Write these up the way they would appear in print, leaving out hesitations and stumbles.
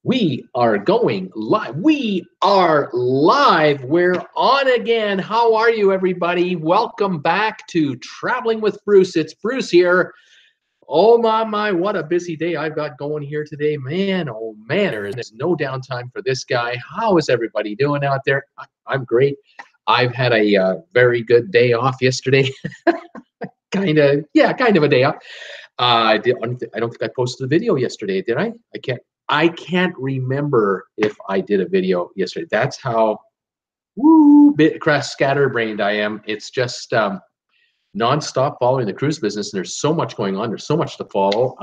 We are going live. We are live. We're on again. How are you, everybody? Welcome back to Traveling with Bruce. It's Bruce here. Oh, my, what a busy day I've got going here today. Man, oh, man, there's no downtime for this guy. How is everybody doing out there? I'm great. I've had a very good day off yesterday. kind of a day off. I don't think I posted a video yesterday, did I? I can't remember if I did a video yesterday. That's how scatterbrained I am. It's just nonstop following the cruise business. And there's so much going on. There's so much to follow.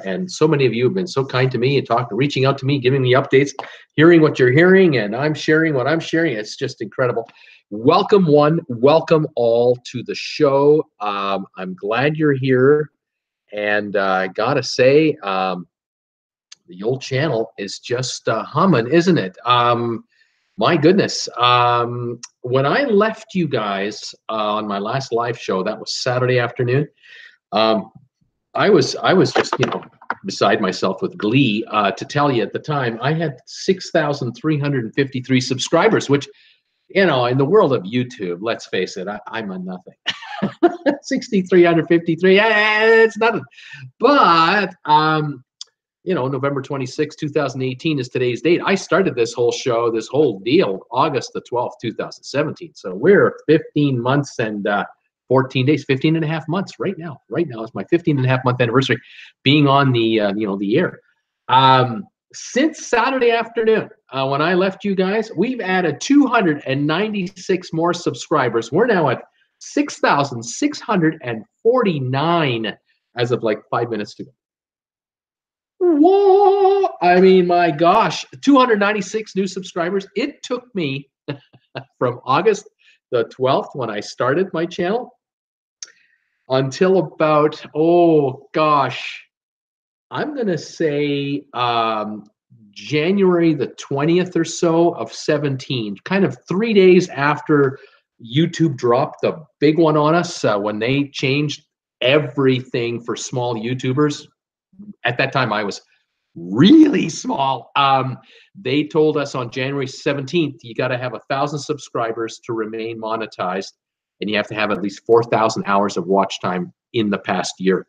And so many of you have been so kind to me and reaching out to me, giving me updates, hearing what you're hearing, and I'm sharing what I'm sharing. It's just incredible. Welcome one, welcome all to the show. I'm glad you're here. And I gotta say, the old channel is just humming, isn't it? My goodness. When I left you guys on my last live show, that was Saturday afternoon, I was just, beside myself with glee to tell you at the time I had 6,353 subscribers, which, in the world of YouTube, let's face it, I'm a nothing. 6,353, it's nothing. But November 26, 2018 is today's date. I started this whole show, this whole deal, August the 12th, 2017. So we're 15 months and 14 days, 15 and a half months right now. Right now is my 15 and a half month anniversary being on the, the air. Since Saturday afternoon, when I left you guys, we've added 296 more subscribers. We're now at 6,649 as of like 5 minutes ago. Whoa! I mean, my gosh, 296 new subscribers. It took me from August the 12th when I started my channel until about, oh gosh, I'm going to say January the 20th or so of 17, kind of 3 days after YouTube dropped the big one on us when they changed everything for small YouTubers. At that time, I was really small. They told us on January 17th, you got to have 1,000 subscribers to remain monetized, and you have to have at least 4,000 hours of watch time in the past year.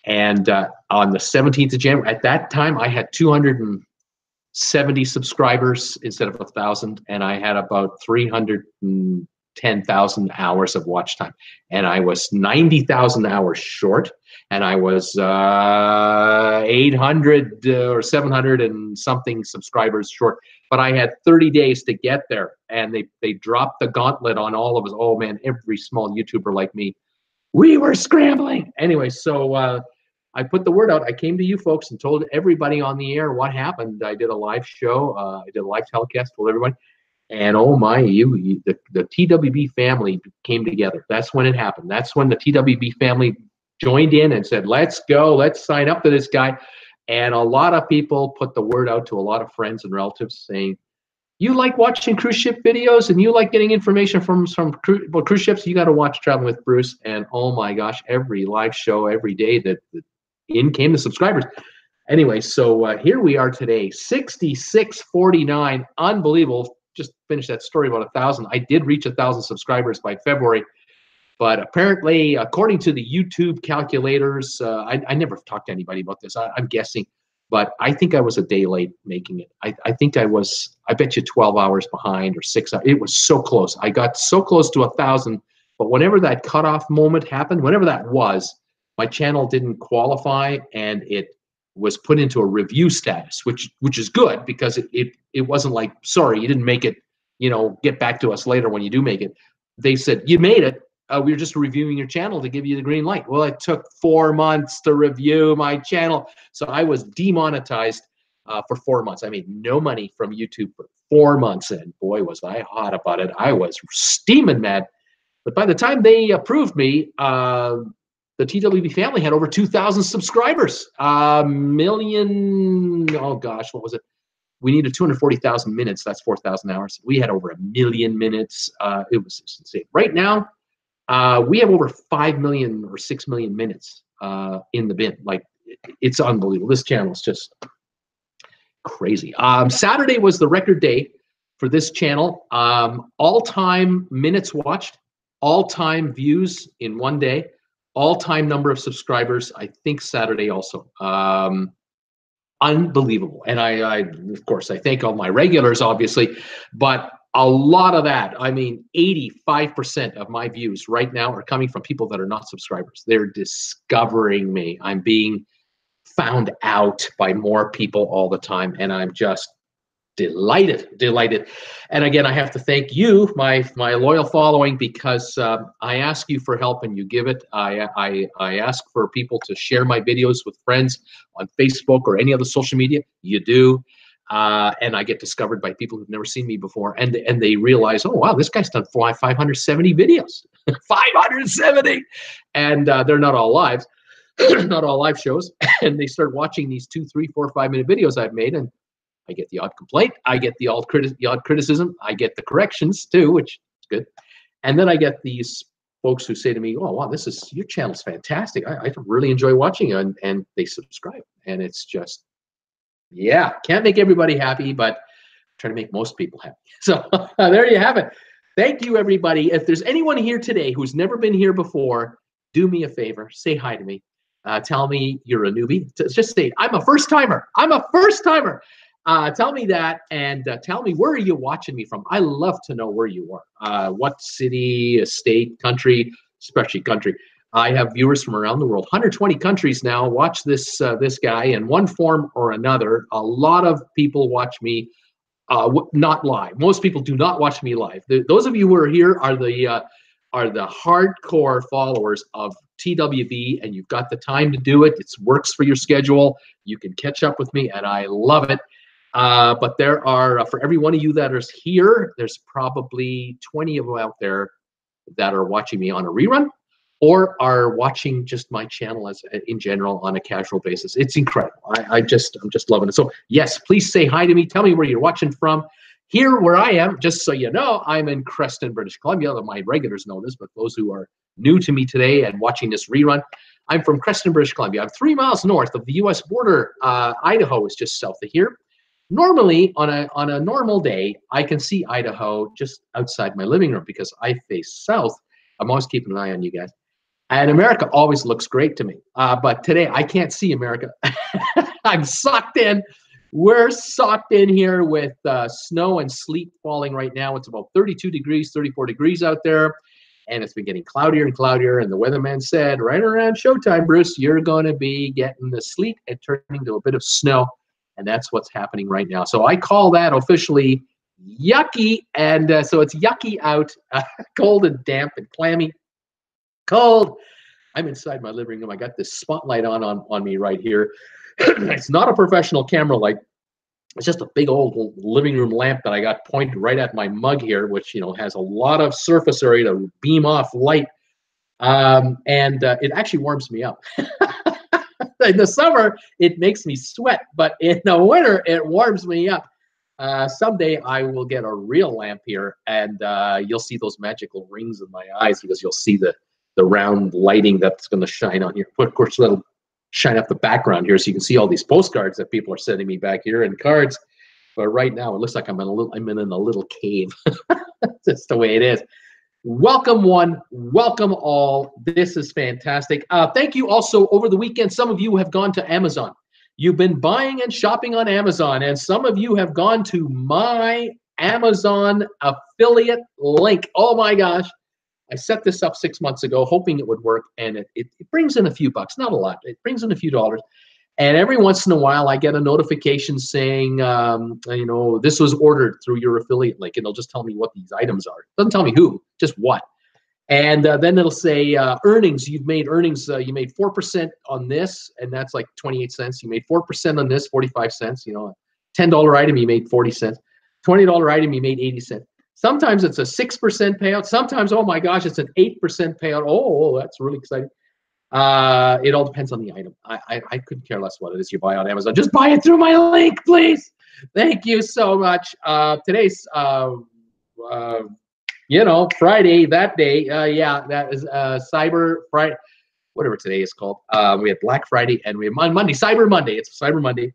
And on the 17th of January, at that time, I had 270 subscribers instead of 1,000, and I had about 310,000 hours of watch time, and I was 90,000 hours short, and I was 800 or 700 and something subscribers short, but I had 30 days to get there, and they dropped the gauntlet on all of us. Oh man, every small YouTuber like me, we were scrambling. Anyway, so I put the word out. I came to you folks and told everybody on the air what happened. I did a live show. I did a live telecast, told everybody. And oh my, the TWB family came together. That's when it happened. That's when the TWB family joined in and said, let's go, let's sign up to this guy. And a lot of people put the word out to a lot of friends and relatives saying, you like watching cruise ship videos and you like getting information from cruise ships, you got to watch Traveling with Bruce. And oh my gosh, every live show, every day that in came the subscribers. Anyway, so here we are today, 6,649, unbelievable. Just finished that story about 1,000. I did reach 1,000 subscribers by February, but apparently, according to the YouTube calculators, I never talked to anybody about this. I'm guessing, but I think I was a day late making it. I think I was, I bet you 12 hours behind or 6 hours. It was so close. I got so close to 1,000, but whenever that cutoff moment happened, whenever that was, my channel didn't qualify, and it was put into a review status, which is good because it wasn't like, sorry, you didn't make it, get back to us later when you do make it. They said, you made it. We were just reviewing your channel to give you the green light. Well, it took 4 months to review my channel. So I was demonetized for 4 months. I made no money from YouTube for 4 months. And boy, was I hot about it. I was steaming mad. But by the time they approved me, the TWB family had over 2,000 subscribers. Million, oh gosh, what was it? We needed 240,000 minutes. That's 4,000 hours. We had over 1 million minutes. It was just insane. Right now, we have over 5 million or 6 million minutes in the bin. Like, it's unbelievable. This channel is just, Crazy. Saturday was the record day for this channel. All-time minutes watched, all-time views in one day, all-time number of subscribers, I think Saturday also. Unbelievable. And I of course, I thank all my regulars, obviously, but a lot of that, I mean, 85% of my views right now are coming from people that are not subscribers. They're discovering me. I'm being found out by more people all the time, and I'm just delighted. And again, I have to thank you, my loyal following, because I ask you for help and you give it. I ask for people to share my videos with friends on Facebook or any other social media. You do. And I get discovered by people who've never seen me before, and they realize, oh wow, this guy's done 570 videos. 570, and they're not all live. Not all live shows, and they start watching these 2, 3, 4, 5 minute videos I've made, and I get the odd complaint, I get the odd criticism, I get the corrections too, which is good, and then I get these folks who say to me, "Oh wow, your channel's fantastic. I really enjoy watching it," and they subscribe, and it's just, yeah, can't make everybody happy, but try to make most people happy. So there you have it. Thank you, everybody. If there's anyone here today who's never been here before, do me a favor, say hi to me. Tell me you're a newbie. Just say, I'm a first timer. I'm a first timer. Tell me that, and tell me, where are you watching me from? I love to know where you are. What city, state, country, especially country. I have viewers from around the world. 120 countries now watch this guy in one form or another. A lot of people watch me not live. Most people do not watch me live. Those of you who are here are the hardcore followers of TWB, and you've got the time to do it. It works for your schedule. You can catch up with me, and I love it. But there are, for every one of you that is here, there's probably 20 of them out there that are watching me on a rerun or are watching just my channel as in general on a casual basis. It's incredible. I'm just loving it. So yes, please say hi to me. Tell me where you're watching from. Here where I am, just so you know, I'm in Creston, British Columbia. My regulars know this, but those who are new to me today and watching this rerun, I'm from Creston, British Columbia. I'm 3 miles north of the U.S. border. Idaho is just south of here. Normally, on a normal day, I can see Idaho just outside my living room because I face south. I'm always keeping an eye on you guys. And America always looks great to me. But today, I can't see America. I'm sucked in. We're socked in here with snow and sleet falling right now. It's about 32 degrees, 34 degrees out there. And it's been getting cloudier and cloudier. And the weatherman said, right around showtime, Bruce, you're going to be getting the sleet and turning to a bit of snow. And that's what's happening right now. So I call that officially yucky. And so it's yucky out, cold and damp and clammy. Cold. I'm inside my living room. I got this spotlight on me right here. It's not a professional camera light. It's just a big old living room lamp that I got pointed right at my mug here, which, you know, has a lot of surface area to beam off light. It actually warms me up. In the summer, it makes me sweat, but in the winter, it warms me up. Someday I will get a real lamp here, and you'll see those magical rings in my eyes because you'll see the round lighting that's going to shine on here. Of course, that'll shine up the background here so you can see all these postcards that people are sending me back here and cards. But right now, it looks like I'm in a little cave. That's the way it is. Welcome one, welcome all. This is fantastic. Thank you also over the weekend. Some of you have gone to Amazon. You've been buying and shopping on Amazon, and some of you have gone to my Amazon affiliate link. Oh my gosh. I set this up 6 months ago, hoping it would work, and it brings in a few bucks, not a lot. It brings in a few dollars. And every once in a while, I get a notification saying, you know, this was ordered through your affiliate link, and it'll just tell me what these items are. It doesn't tell me who, just what. And then it'll say earnings. You've made earnings. You made 4% on this, and that's like 28 cents. You made 4% on this, 45 cents. You know, $10 item, you made 40 cents. $20 item, you made 80 cents. Sometimes it's a 6% payout. Sometimes, oh my gosh, it's an 8% payout. Oh, that's really exciting. It all depends on the item. I couldn't care less what it is you buy on Amazon. Just buy it through my link, please. Thank you so much. Today's, you know, Friday, that day. Yeah, that is Cyber Friday, whatever today is called. We have Black Friday, and we have Monday, Cyber Monday. It's Cyber Monday.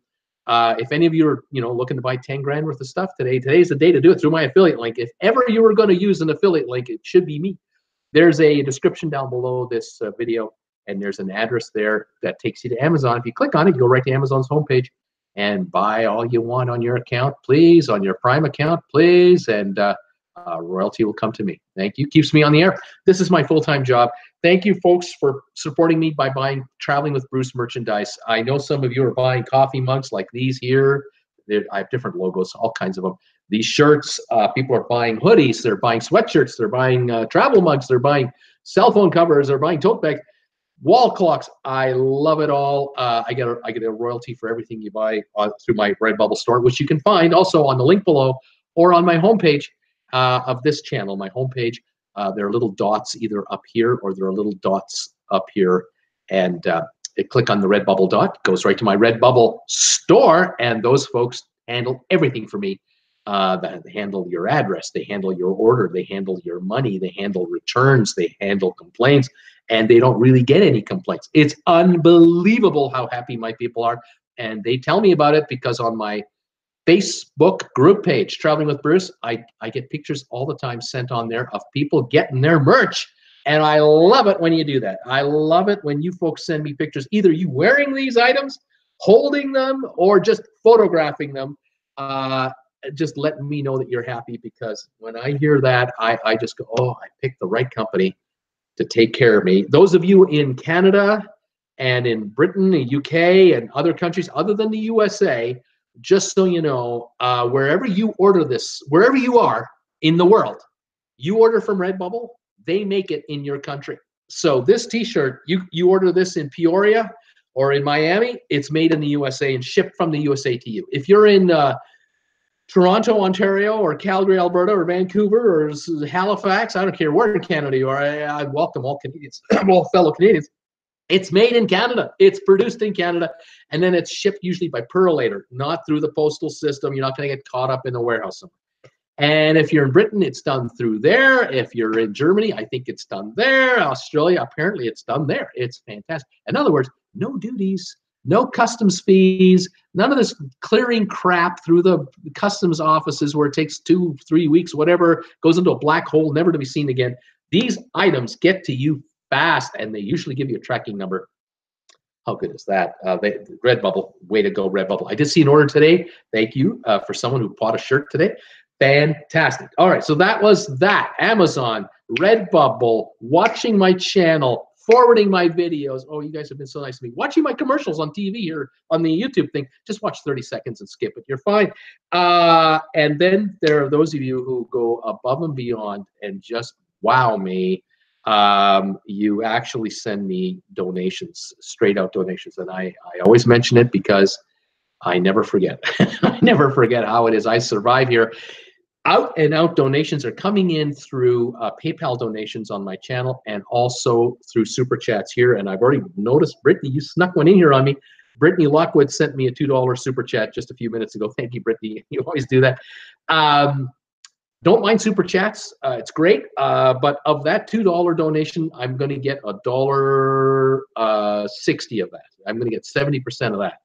If any of you are, looking to buy 10 grand worth of stuff today's the day to do it through my affiliate link. If ever you were going to use an affiliate link, it should be me. There's a description down below this video, and there's an address there that takes you to Amazon. If you click on it, you go right to Amazon's homepage and buy all you want on your account, please, on your Prime account, please, and royalty will come to me. Thank you. Keeps me on the air. This is my full-time job. Thank you, folks, for supporting me by buying Traveling with Bruce merchandise. I know some of you are buying coffee mugs like these here. I have different logos, all kinds of them. These shirts, people are buying hoodies, they're buying sweatshirts, they're buying travel mugs, they're buying cell phone covers, they're buying tote bags, wall clocks. I love it all. I get a royalty for everything you buy through my RedBubble store, which you can find also on the link below or on my homepage of this channel. My homepage, there are little dots either up here or there are little dots up here, and click on the RedBubble dot, goes right to my RedBubble store, and those folks handle everything for me. They handle your address, they handle your order, they handle your money, they handle returns, they handle complaints, and they don't really get any complaints. It's unbelievable how happy my people are, and they tell me about it because on my Facebook group page, Traveling with Bruce, I get pictures all the time sent on there of people getting their merch, and I love it when you do that. I love it when you folks send me pictures, either you wearing these items, holding them, or just photographing them. Just letting me know that you're happy, because when I hear that, I just go, oh, I picked the right company to take care of me. Those of you in Canada and in Britain, the UK, and other countries other than the USA, just so you know, wherever you order this, wherever you are in the world, you order from RedBubble, they make it in your country. So this t-shirt, you order this in Peoria or in Miami, it's made in the USA and shipped from the USA to you. If you're in Toronto, Ontario, or Calgary, Alberta, or Vancouver, or Halifax, I don't care where in Canada you are, I welcome all Canadians, all fellow Canadians. It's made in Canada. It's produced in Canada, and then it's shipped usually by Purolator, not through the postal system. You're not going to get caught up in the warehouse somewhere. And if you're in Britain, it's done through there. If you're in Germany, I think it's done there. Australia, apparently it's done there. It's fantastic. In other words, no duties, no customs fees, none of this clearing crap through the customs offices where it takes 2-3 weeks, whatever, goes into a black hole, never to be seen again. These items get to you fast, and they usually give you a tracking number. How good is that? RedBubble, way to go, RedBubble. I did see an order today. Thank you for someone who bought a shirt today. Fantastic. All right, so that was that. Amazon, RedBubble, watching my channel, forwarding my videos. Oh, you guys have been so nice to me. Watching my commercials on TV or on the YouTube thing. Just watch 30 seconds and skip it. You're fine. And then there are those of you who go above and beyond and just wow me. You actually send me donations, straight out donations. And I always mention it because I never forget. I never forget how it is I survive here. Out and out donations are coming in through PayPal donations on my channel and also through Super Chats here. And I've already noticed, Brittany, you snuck one in here on me. Brittany Lockwood sent me a $2 Super Chat just a few minutes ago. Thank you, Brittany. You always do that. Don't mind Super Chats. It's great. But of that $2 donation, I'm going to get $1.60 of that. I'm going to get 70% of that.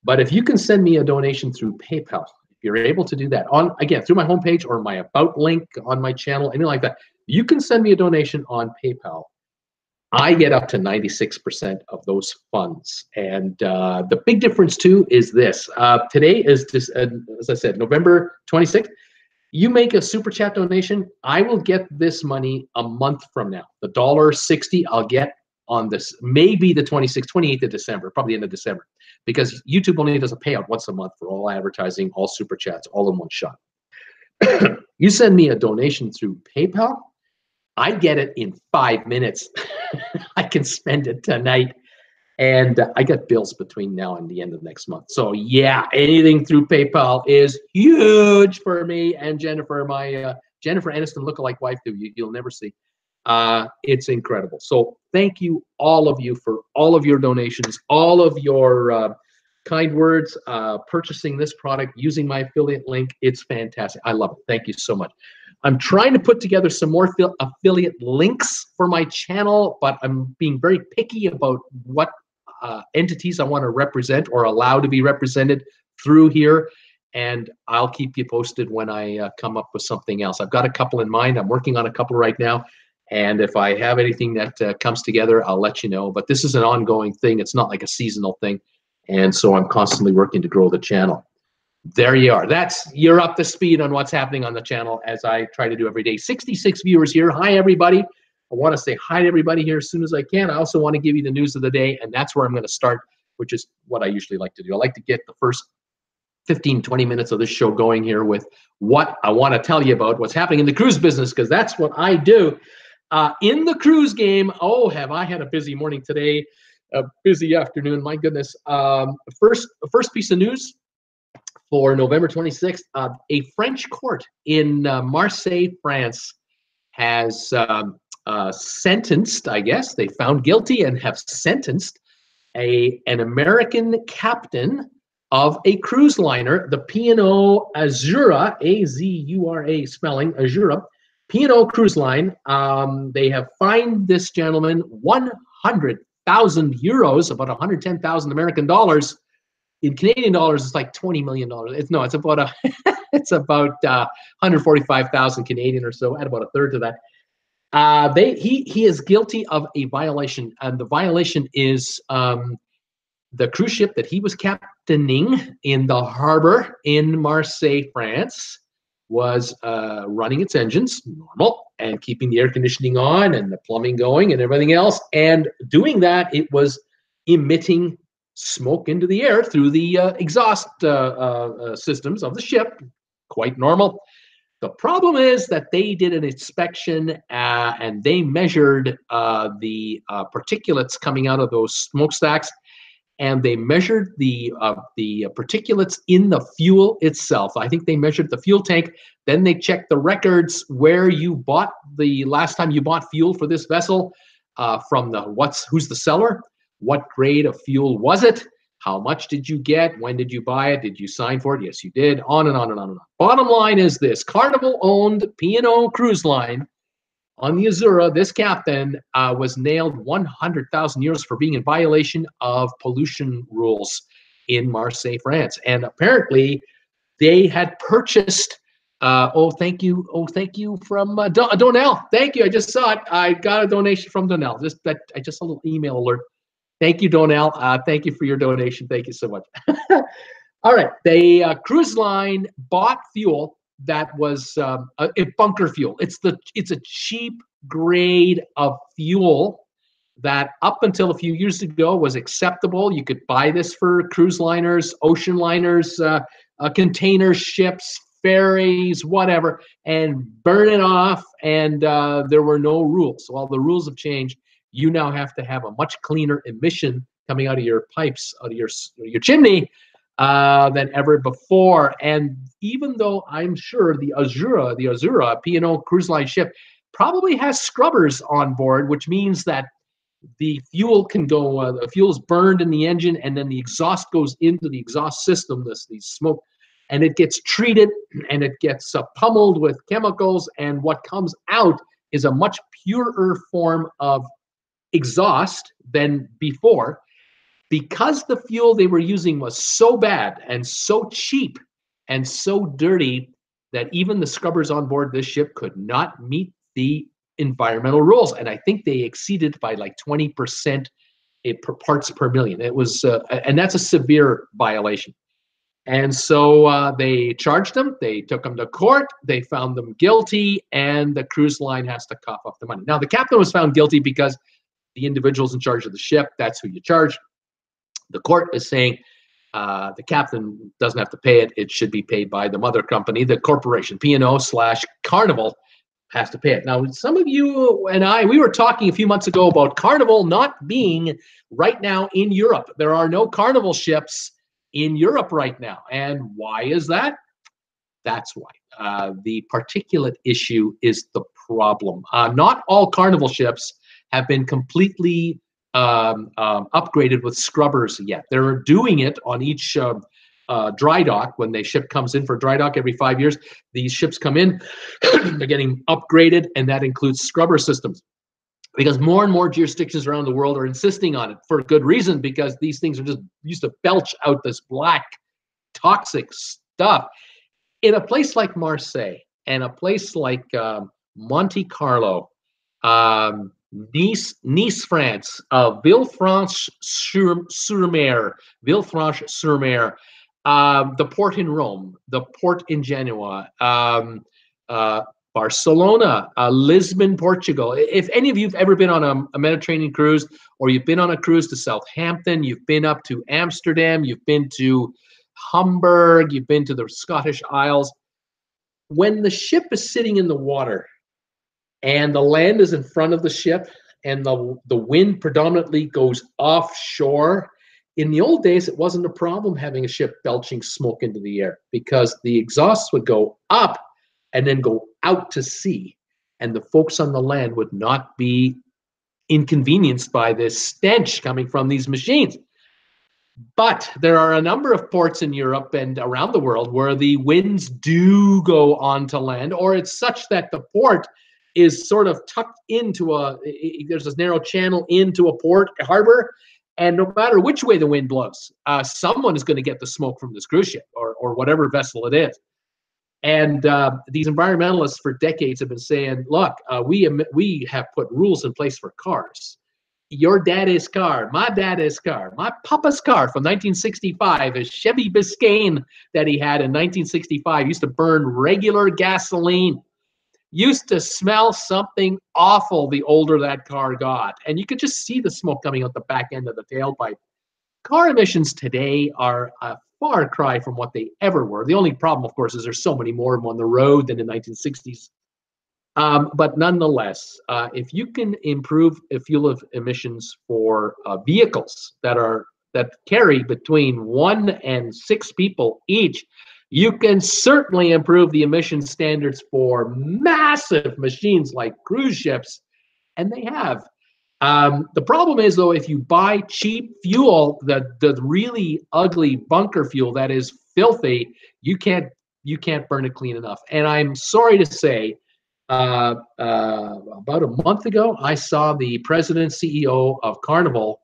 But if you can send me a donation through PayPal, if you're able to do that, again, through my homepage or my About link on my channel, anything like that, you can send me a donation on PayPal. I get up to 96% of those funds. And the big difference, too, is this. Today is, just, as I said, November 26th. You make a Super Chat donation, I will get this money a month from now. The $1.60 I'll get on this, maybe the 28th of December, probably the end of December, because YouTube only does a payout once a month for all advertising, all Super Chats, all in one shot. You send me a donation through PayPal, I get it in 5 minutes. I can spend it tonight. And I get bills between now and the end of next month. So yeah, anything through PayPal is huge for me and Jennifer, my Jennifer Aniston lookalike wife, who you'll never see. It's incredible. So thank you, all of you, for all of your donations, all of your kind words, purchasing this product, using my affiliate link. It's fantastic. I love it. Thank you so much. I'm trying to put together some more affiliate links for my channel, but I'm being very picky about what entities I want to represent or allow to be represented through here. And I'll keep you posted when I come up with something else. I've got a couple in mind. I'm working on a couple right now. And if I have anything that comes together, I'll let you know. But this is an ongoing thing. It's not like a seasonal thing. And so I'm constantly working to grow the channel. There you are. You're up to speed on what's happening on the channel, as I try to do every day. 66 viewers here. Hi, everybody. I want to say hi to everybody here as soon as I can. I also want to give you the news of the day, and that's where I'm going to start, which is what I usually like to do. I like to get the first 15, 20 minutes of this show going here with what I want to tell you about what's happening in the cruise business, because that's what I do. In the cruise game, oh, have I had a busy morning today, a busy afternoon, my goodness. First piece of news for November 26th, a French court in Marseille, France has sentenced, I guess, they found guilty and have sentenced an American captain of a cruise liner, the P&O Azura, A-Z-U-R-A spelling, Azura, P&O Cruise Line. They have fined this gentleman 100,000 euros, about 110,000 American dollars. In Canadian dollars, it's like $20 million. It's about it's about 145,000 Canadian or so, at about a third to that. He is guilty of a violation, and the violation is the cruise ship that he was captaining in the harbor in Marseille, France, was running its engines normal and keeping the air conditioning on and the plumbing going and everything else. And doing that, it was emitting smoke into the air through the exhaust systems of the ship. Quite normal. The problem is that they did an inspection and they measured the particulates coming out of those smokestacks, and they measured the particulates in the fuel itself. I think they measured the fuel tank. Then they checked the records where you bought the last time you bought fuel for this vessel, from who's the seller, what grade of fuel was it, how much did you get, when did you buy it, did you sign for it? Yes, you did. On and on and on and on. Bottom line is this: Carnival-owned P&O Cruise Line on the Azura, this captain was nailed 100,000 euros for being in violation of pollution rules in Marseille, France. And apparently they had purchased, thank you from Donnell. Thank you, I just saw it. I got a donation from Donnell. I just saw a little email alert. Thank you, Donnell. Thank you for your donation. Thank you so much. All right, the cruise line bought fuel that was a bunker fuel. It's a cheap grade of fuel that up until a few years ago was acceptable. You could buy this for cruise liners, ocean liners, container ships, ferries, whatever, and burn it off. And there were no rules. So all the rules have changed. You now have to have a much cleaner emission coming out of your pipes, out of your chimney, than ever before. And even though I'm sure the Azura P&O Cruise Line ship probably has scrubbers on board, which means that the fuel can go, the fuel is burned in the engine, and then the exhaust goes into the exhaust system, the smoke, and it gets treated and it gets pummeled with chemicals, and what comes out is a much purer form of exhaust than before, because the fuel they were using was so bad and so cheap and so dirty that even the scrubbers on board this ship could not meet the environmental rules. And I think they exceeded by like 20% parts per million. It was, and that's a severe violation. And so they charged them, they took them to court, they found them guilty, and the cruise line has to cough up the money. Now, the captain was found guilty because the individuals in charge of the ship, that's who you charge. The court is saying the captain doesn't have to pay it. It should be paid by the mother company, the corporation, P&O/Carnival has to pay it. Now, some of you and I, we were talking a few months ago about Carnival not being right now in Europe. There are no Carnival ships in Europe right now. And why is that? That's why. The particulate issue is the problem. Not all Carnival ships have been completely upgraded with scrubbers yet. They're doing it on each dry dock. When the ship comes in for dry dock every 5 years, these ships come in, they're getting upgraded, and that includes scrubber systems. because more and more jurisdictions around the world are insisting on it for good reason, because these things are just used to belch out this black, toxic stuff. In a place like Marseille and a place like Monte Carlo, Nice, France, Villefranche-sur-Mer, the port in Rome, the port in Genoa, Barcelona, Lisbon, Portugal. If any of you have ever been on a Mediterranean cruise, or you've been on a cruise to Southampton, you've been up to Amsterdam, you've been to Hamburg, you've been to the Scottish Isles, when the ship is sitting in the water and the land is in front of the ship and the wind predominantly goes offshore, in the old days, it wasn't a problem having a ship belching smoke into the air, because the exhausts would go up and then go out to sea, and the folks on the land would not be inconvenienced by this stench coming from these machines. But there are a number of ports in Europe and around the world where the winds do go onto land, or it's such that the port is sort of tucked into there's this narrow channel into a port, a harbor, and no matter which way the wind blows, someone is going to get the smoke from this cruise ship or whatever vessel it is. And these environmentalists for decades have been saying, look, we have put rules in place for cars. Your daddy's car, my daddy's car, my papa's car from 1965, a Chevy Biscayne that he had in 1965, used to burn regular gasoline, used to smell something awful the older that car got. And you could just see the smoke coming out the back end of the tailpipe. Car emissions today are a far cry from what they ever were. The only problem, of course, is there's so many more of them on the road than in the 1960s. But nonetheless, if you can improve fuel emissions for vehicles that carry between 1 and 6 people each, you can certainly improve the emission standards for massive machines like cruise ships, and they have. The problem is, though, if you buy cheap fuel, the really ugly bunker fuel that is filthy, you can't burn it clean enough. And I'm sorry to say, about a month ago, I saw the president CEO of Carnival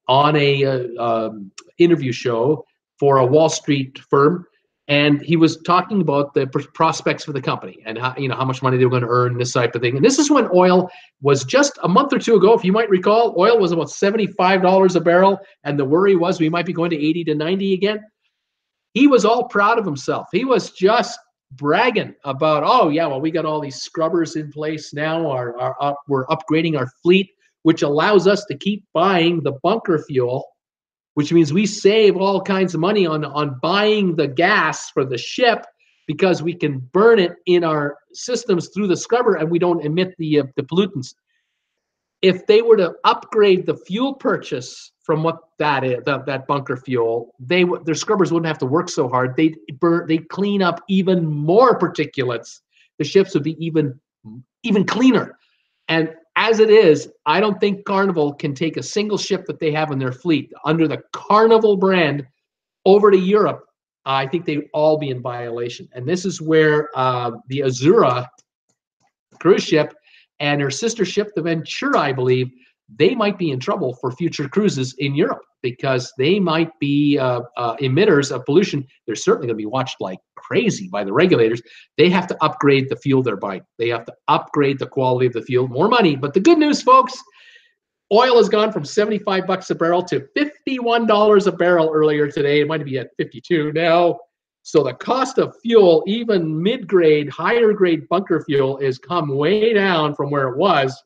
on a interview show for a Wall Street firm, and he was talking about the prospects for the company and how much money they were going to earn, this type of thing. And this is when oil was just a month or two ago, if you might recall, oil was about $75 a barrel, and the worry was we might be going to 80 to 90 again. He was all proud of himself. He was just bragging about, oh yeah, well, we got all these scrubbers in place now. We're upgrading our fleet, which allows us to keep buying the bunker fuel, which means we save all kinds of money on buying the gas for the ship, because we can burn it in our systems through the scrubber and we don't emit the pollutants. If they were to upgrade the fuel purchase from what that is, that bunker fuel, their scrubbers wouldn't have to work so hard. They'd clean up even more particulates. The ships would be even cleaner. And as it is, I don't think Carnival can take a single ship that they have in their fleet under the Carnival brand over to Europe. I think they'd all be in violation. And this is where the Azura cruise ship and her sister ship, the Ventura, I believe, they might be in trouble for future cruises in Europe, because they might be emitters of pollution. They're certainly going to be watched like crazy by the regulators. They have to upgrade the fuel they're buying. They have to upgrade the quality of the fuel. More money. But the good news, folks, oil has gone from $75 a barrel to $51 a barrel earlier today. It might be at 52 now. So the cost of fuel, even mid-grade, higher-grade bunker fuel, has come way down from where it was.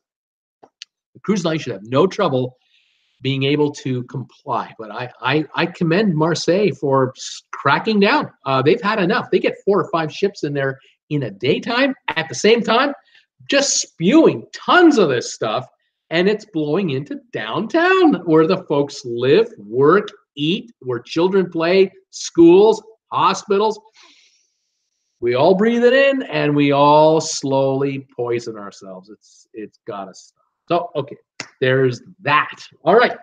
The cruise line should have no trouble being able to comply. But I commend Marseille for cracking down. They've had enough. They get 4 or 5 ships in there in a daytime at the same time, just spewing tons of this stuff, and it's blowing into downtown where the folks live, work, eat, where children play, schools, hospitals. We all breathe it in, and we all slowly poison ourselves. It's gotta stop. So, okay, there's that. All right.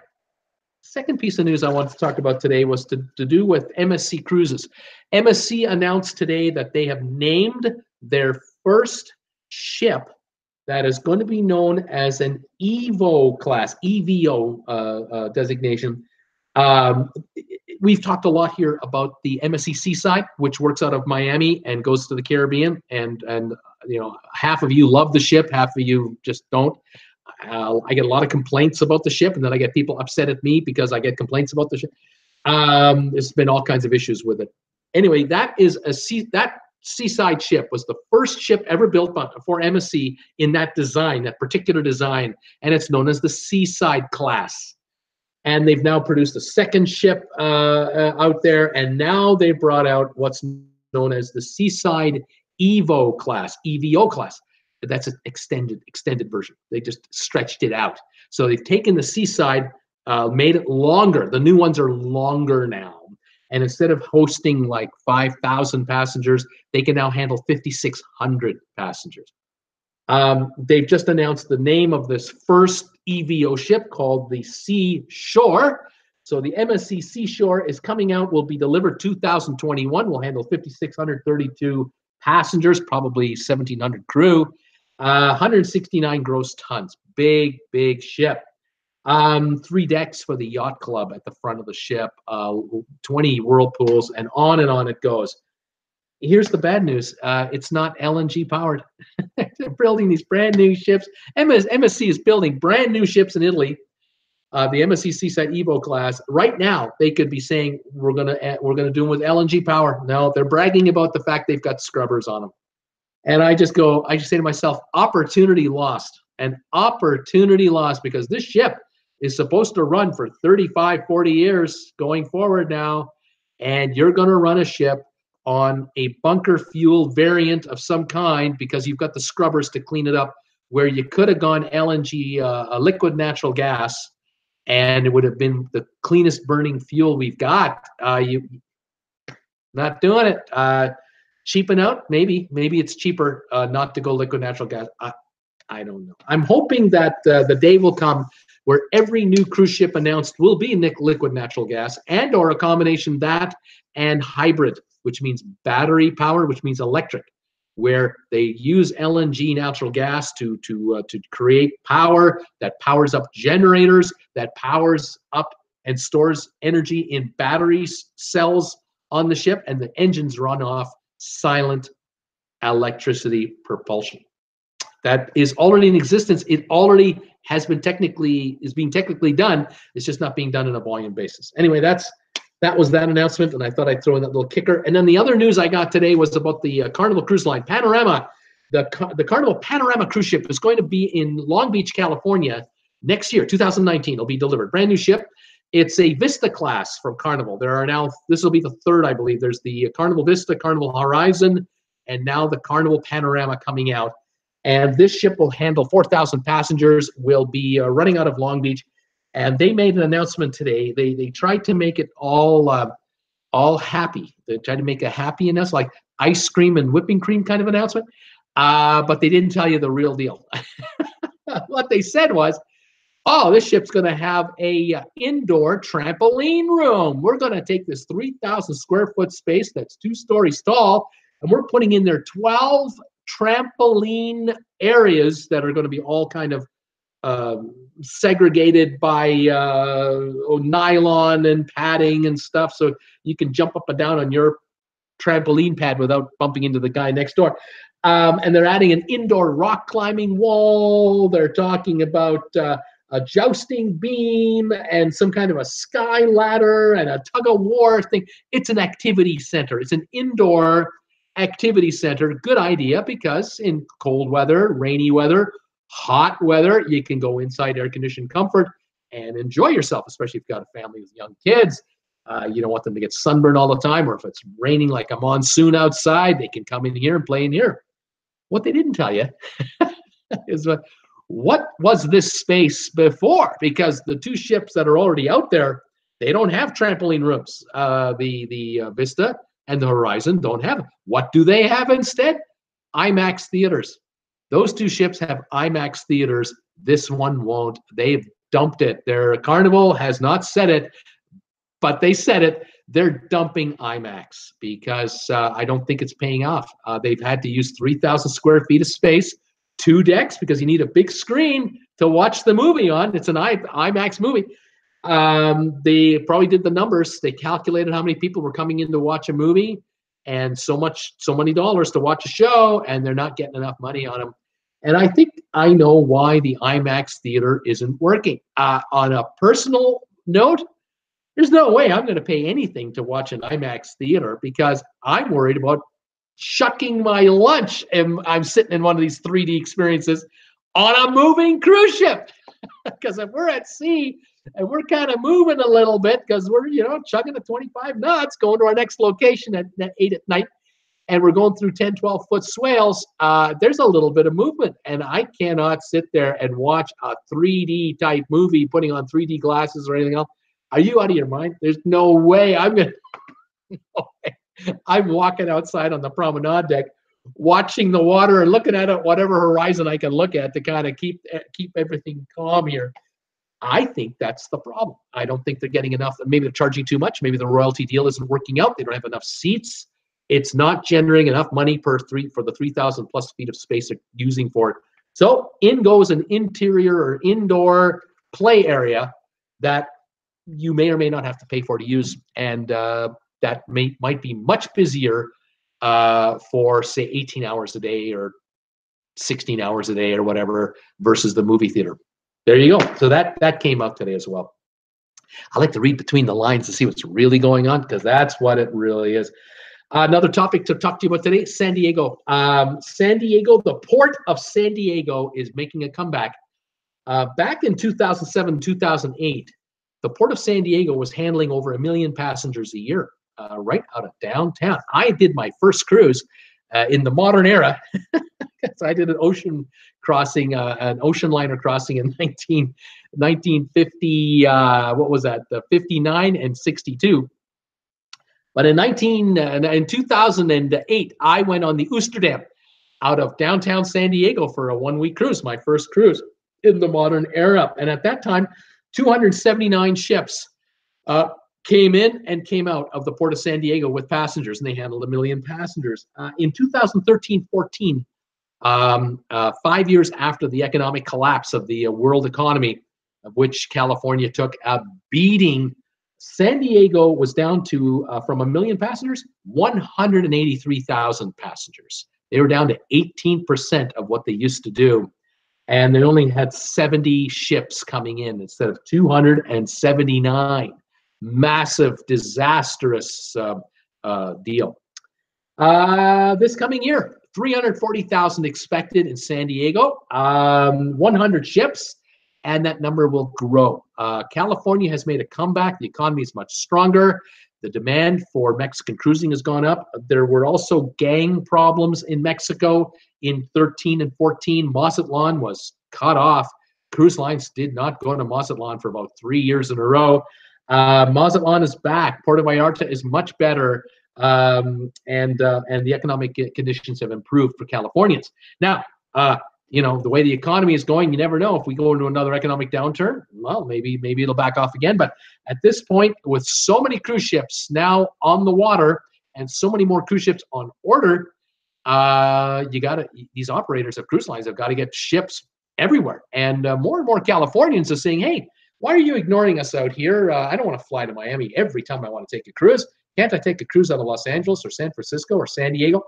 Second piece of news I wanted to talk about today was to do with MSC Cruises. MSC announced today that they have named their first ship that is going to be known as an EVO class, EVO designation. Um, we've talked a lot here about the MSC Seaside, which works out of Miami and goes to the Caribbean, and you know, half of you love the ship, half of you just don't. I get a lot of complaints about the ship, and then I get people upset at me because I get complaints about the ship. There's been all kinds of issues with it. Anyway, that Seaside ship was the first ship ever built for MSC in that design, that particular design, and it's known as the Seaside class. And they've now produced a second ship out there, and now they brought out what's known as the Seaside EVO class, EVO class. That's an extended version. They just stretched it out. So they've taken the Seaside, made it longer. The new ones are longer now. And instead of hosting like 5,000 passengers, they can now handle 5,600 passengers. They've just announced the name of this first EVO ship called the Seashore. So the MSC Seashore is coming out, will be delivered 2021, will handle 5,632 passengers, probably 1,700 crew, 169 gross tons. Big, big ship. 3 decks for the yacht club at the front of the ship, 20 whirlpools, and on it goes. Here's the bad news. It's not LNG powered. They're building these brand new ships. MSC is building brand new ships in Italy. The MSC Seaside EVO class. Right now, they could be saying we're gonna do them with LNG power. No, they're bragging about the fact they've got scrubbers on them. And I just say to myself, opportunity lost. An opportunity lost, because this ship is supposed to run for 35, 40 years going forward now, and you're going to run a ship on a bunker fuel variant of some kind because you've got the scrubbers to clean it up, where you could have gone LNG, liquid natural gas, and it would have been the cleanest burning fuel we've got. You not doing it. Cheaping out, maybe it's cheaper not to go liquid natural gas. I don't know. I'm hoping that the day will come where every new cruise ship announced will be liquid natural gas, and or a combination that and hybrid, which means battery power, which means electric, where they use LNG natural gas to create power that powers up generators, that powers up and stores energy in battery cells on the ship, and the engines run off silent electricity propulsion. That is already in existence. It already is being technically done. It's just not being done on a volume basis. Anyway, that was that announcement, and I thought I'd throw in that little kicker. And then the other news I got today was about the Carnival Cruise Line Panorama. The Carnival Panorama cruise ship is going to be in Long Beach, California next year, 2019. It'll be delivered. Brand new ship. It's a Vista class from Carnival. There are now, this will be the third, I believe. There's the Carnival Vista, Carnival Horizon, and now the Carnival Panorama coming out. And this ship will handle 4,000 passengers, will be running out of Long Beach. And they made an announcement today. They tried to make it all happy. They tried to make a happy announcement, like ice cream and whipping cream kind of announcement. But they didn't tell you the real deal. What they said was, oh, this ship's going to have a indoor trampoline room. We're going to take this 3,000 square foot space that's 2 stories tall, and we're putting in there 12 trampoline areas that are going to be all kind of segregated by nylon and padding and stuff, so you can jump up and down on your trampoline pad without bumping into the guy next door. And they're adding an indoor rock climbing wall. They're talking about a jousting beam and some kind of a sky ladder and a tug of war thing. It's an activity center. It's an indoor activity center. Good idea, because in cold weather, rainy weather, hot weather, you can go inside air-conditioned comfort and enjoy yourself, especially if you've got a family with young kids. You don't want them to get sunburned all the time, or if it's raining like a monsoon outside, they can come in here and play in here. What they didn't tell you is what was this space before? Because the 2 ships that are already out there, they don't have trampoline rooms. The Vista and the Horizon don't have it. What do they have instead? IMAX theaters. Those 2 ships have IMAX theaters. This one won't. They've dumped it. Their Carnival has not said it, but they said it. They're dumping IMAX because I don't think it's paying off. They've had to use 3,000 square feet of space 2 decks because you need a big screen to watch the movie on. It's an IMAX movie. They probably did the numbers. They calculated how many people were coming in to watch a movie, and so many dollars to watch a show, and they're not getting enough money on them. And I think I know why the IMAX theater isn't working. On a personal note, there's no way I'm going to pay anything to watch an IMAX theater because I'm worried about shucking my lunch and I'm sitting in one of these 3D experiences on a moving cruise ship. Because if we're at sea and we're kind of moving a little bit because we're, chugging at 25 knots, going to our next location at 8 at night, and we're going through 10, 12-foot swales, there's a little bit of movement. And I cannot sit there and watch a 3D type movie, putting on 3D glasses or anything else. Are you out of your mind? There's no way I'm going to. I'm walking outside on the promenade deck, watching the water and looking at it, whatever horizon I can look at to kind of keep everything calm here. I think that's the problem. I don't think they're getting enough. Maybe they're charging too much. Maybe the royalty deal isn't working out. They don't have enough seats. It's not generating enough money for the 3,000 plus feet of space they're using for it. So in goes an interior or indoor play area that you may or may not have to pay for to use, and that might be much busier for, say, 18 hours a day or 16 hours a day or whatever versus the movie theater. There you go. So that came out today as well. I like to read between the lines to see what's really going on because that's what it really is. Another topic to talk to you about today, San Diego. San Diego, the port of San Diego is making a comeback. Back in 2007, 2008, the port of San Diego was handling over 1 million passengers a year, right out of downtown. I did my first cruise in the modern era. I did an ocean crossing, an ocean liner crossing in 1950. What was that? 59 and 62. But in 2008, I went on the Oosterdam out of downtown San Diego for a 1-week cruise, my first cruise in the modern era. And at that time, 279 ships came in and came out of the port of San Diego with passengers, and they handled 1 million passengers. In 2013-14, 5 years after the economic collapse of the world economy, of which California took a beating, San Diego was down to, from 1 million passengers, 183,000 passengers. They were down to 18% of what they used to do. And they only had 70 ships coming in instead of 279. Massive, disastrous deal. This coming year, 340,000 expected in San Diego, 100 ships, and that number will grow. California has made a comeback. The economy is much stronger. The demand for Mexican cruising has gone up. There were also gang problems in Mexico in 13 and 14. Mazatlan was cut off. Cruise lines did not go to Mazatlan for about 3 years in a row. Mazatlan is back. Puerto Vallarta is much better, and the economic conditions have improved for Californians. Now, the way the economy is going, you never know. If we go into another economic downturn, well, maybe it'll back off again. But at this point, with so many cruise ships now on the water and so many more cruise ships on order, these operators of cruise lines have got to get ships everywhere. And more Californians are saying, hey, why are you ignoring us out here? I don't want to fly to Miami every time I want to take a cruise. Can't I take a cruise out of Los Angeles or San Francisco or San Diego?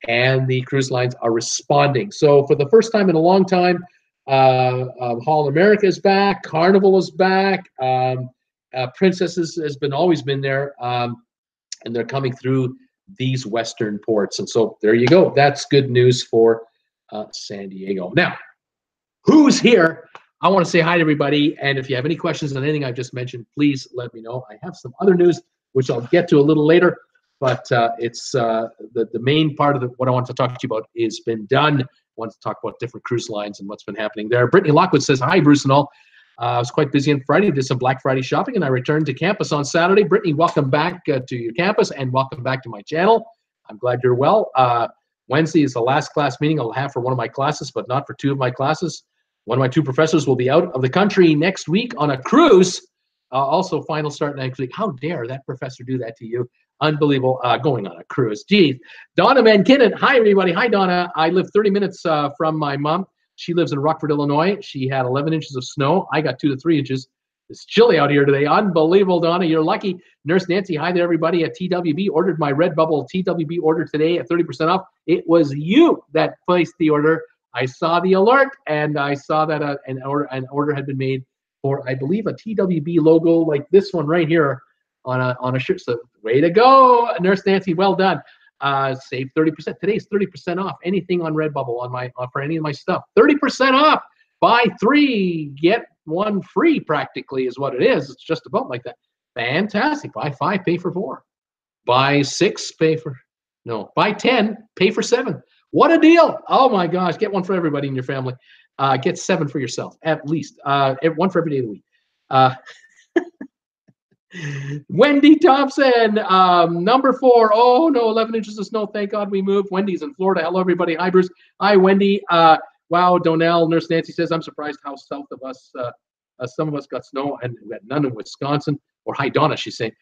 And the cruise lines are responding. So for the first time in a long time, Holland America is back. Carnival is back. Princess has always been there, and they're coming through these western ports. And so there you go. That's good news for San Diego. Now, who's here? I want to say hi to everybody. And if you have any questions on anything I've just mentioned, please let me know. I have some other news, which I'll get to a little later. But it's the main part of what I want to talk to you about has been done. I want to talk about different cruise lines and what's been happening there. Brittany Lockwood says, hi, Bruce and all. I was quite busy on Friday, did some Black Friday shopping, and I returned to campus on Saturday. Brittany, welcome back to your campus, and welcome back to my channel. I'm glad you're well. Wednesday is the last class meeting I'll have for one of my classes, but not for 2 of my classes. One of my 2 professors will be out of the country next week on a cruise. Also, final start next week. How dare that professor do that to you? Unbelievable. Going on a cruise. Geez. Donna Mankinnon. Hi, everybody. Hi, Donna. I live 30 minutes from my mom. She lives in Rockford, Illinois. She had 11 inches of snow. I got 2 to 3 inches. It's chilly out here today. Unbelievable, Donna. You're lucky. Nurse Nancy, hi there, everybody at TWB. Ordered my RedBubble TWB order today at 30% off. It was you that placed the order. I saw the alert, and I saw that an order had been made for, I believe, a TWB logo like this one right here on a shirt. So way to go, Nurse Nancy. Well done. Save 30%. Today's 30% off anything on RedBubble for any of my stuff. 30% off. Buy 3, get 1 free, practically is what it is. It's just about like that. Fantastic. Buy 5, pay for 4. Buy 6, buy 10, pay for 7. What a deal. Oh my gosh. Get 1 for everybody in your family. Get 7 for yourself, at least. 1 for every day of the week. Wendy Thompson, number 4. Oh no, 11 inches of snow. Thank God we moved. Wendy's in Florida. Hello, everybody. Hi, Bruce. Hi, Wendy. Wow, Donnell, Nurse Nancy says, I'm surprised how south of us, some of us got snow and we had none in Wisconsin. Or hi, Donna, she's saying.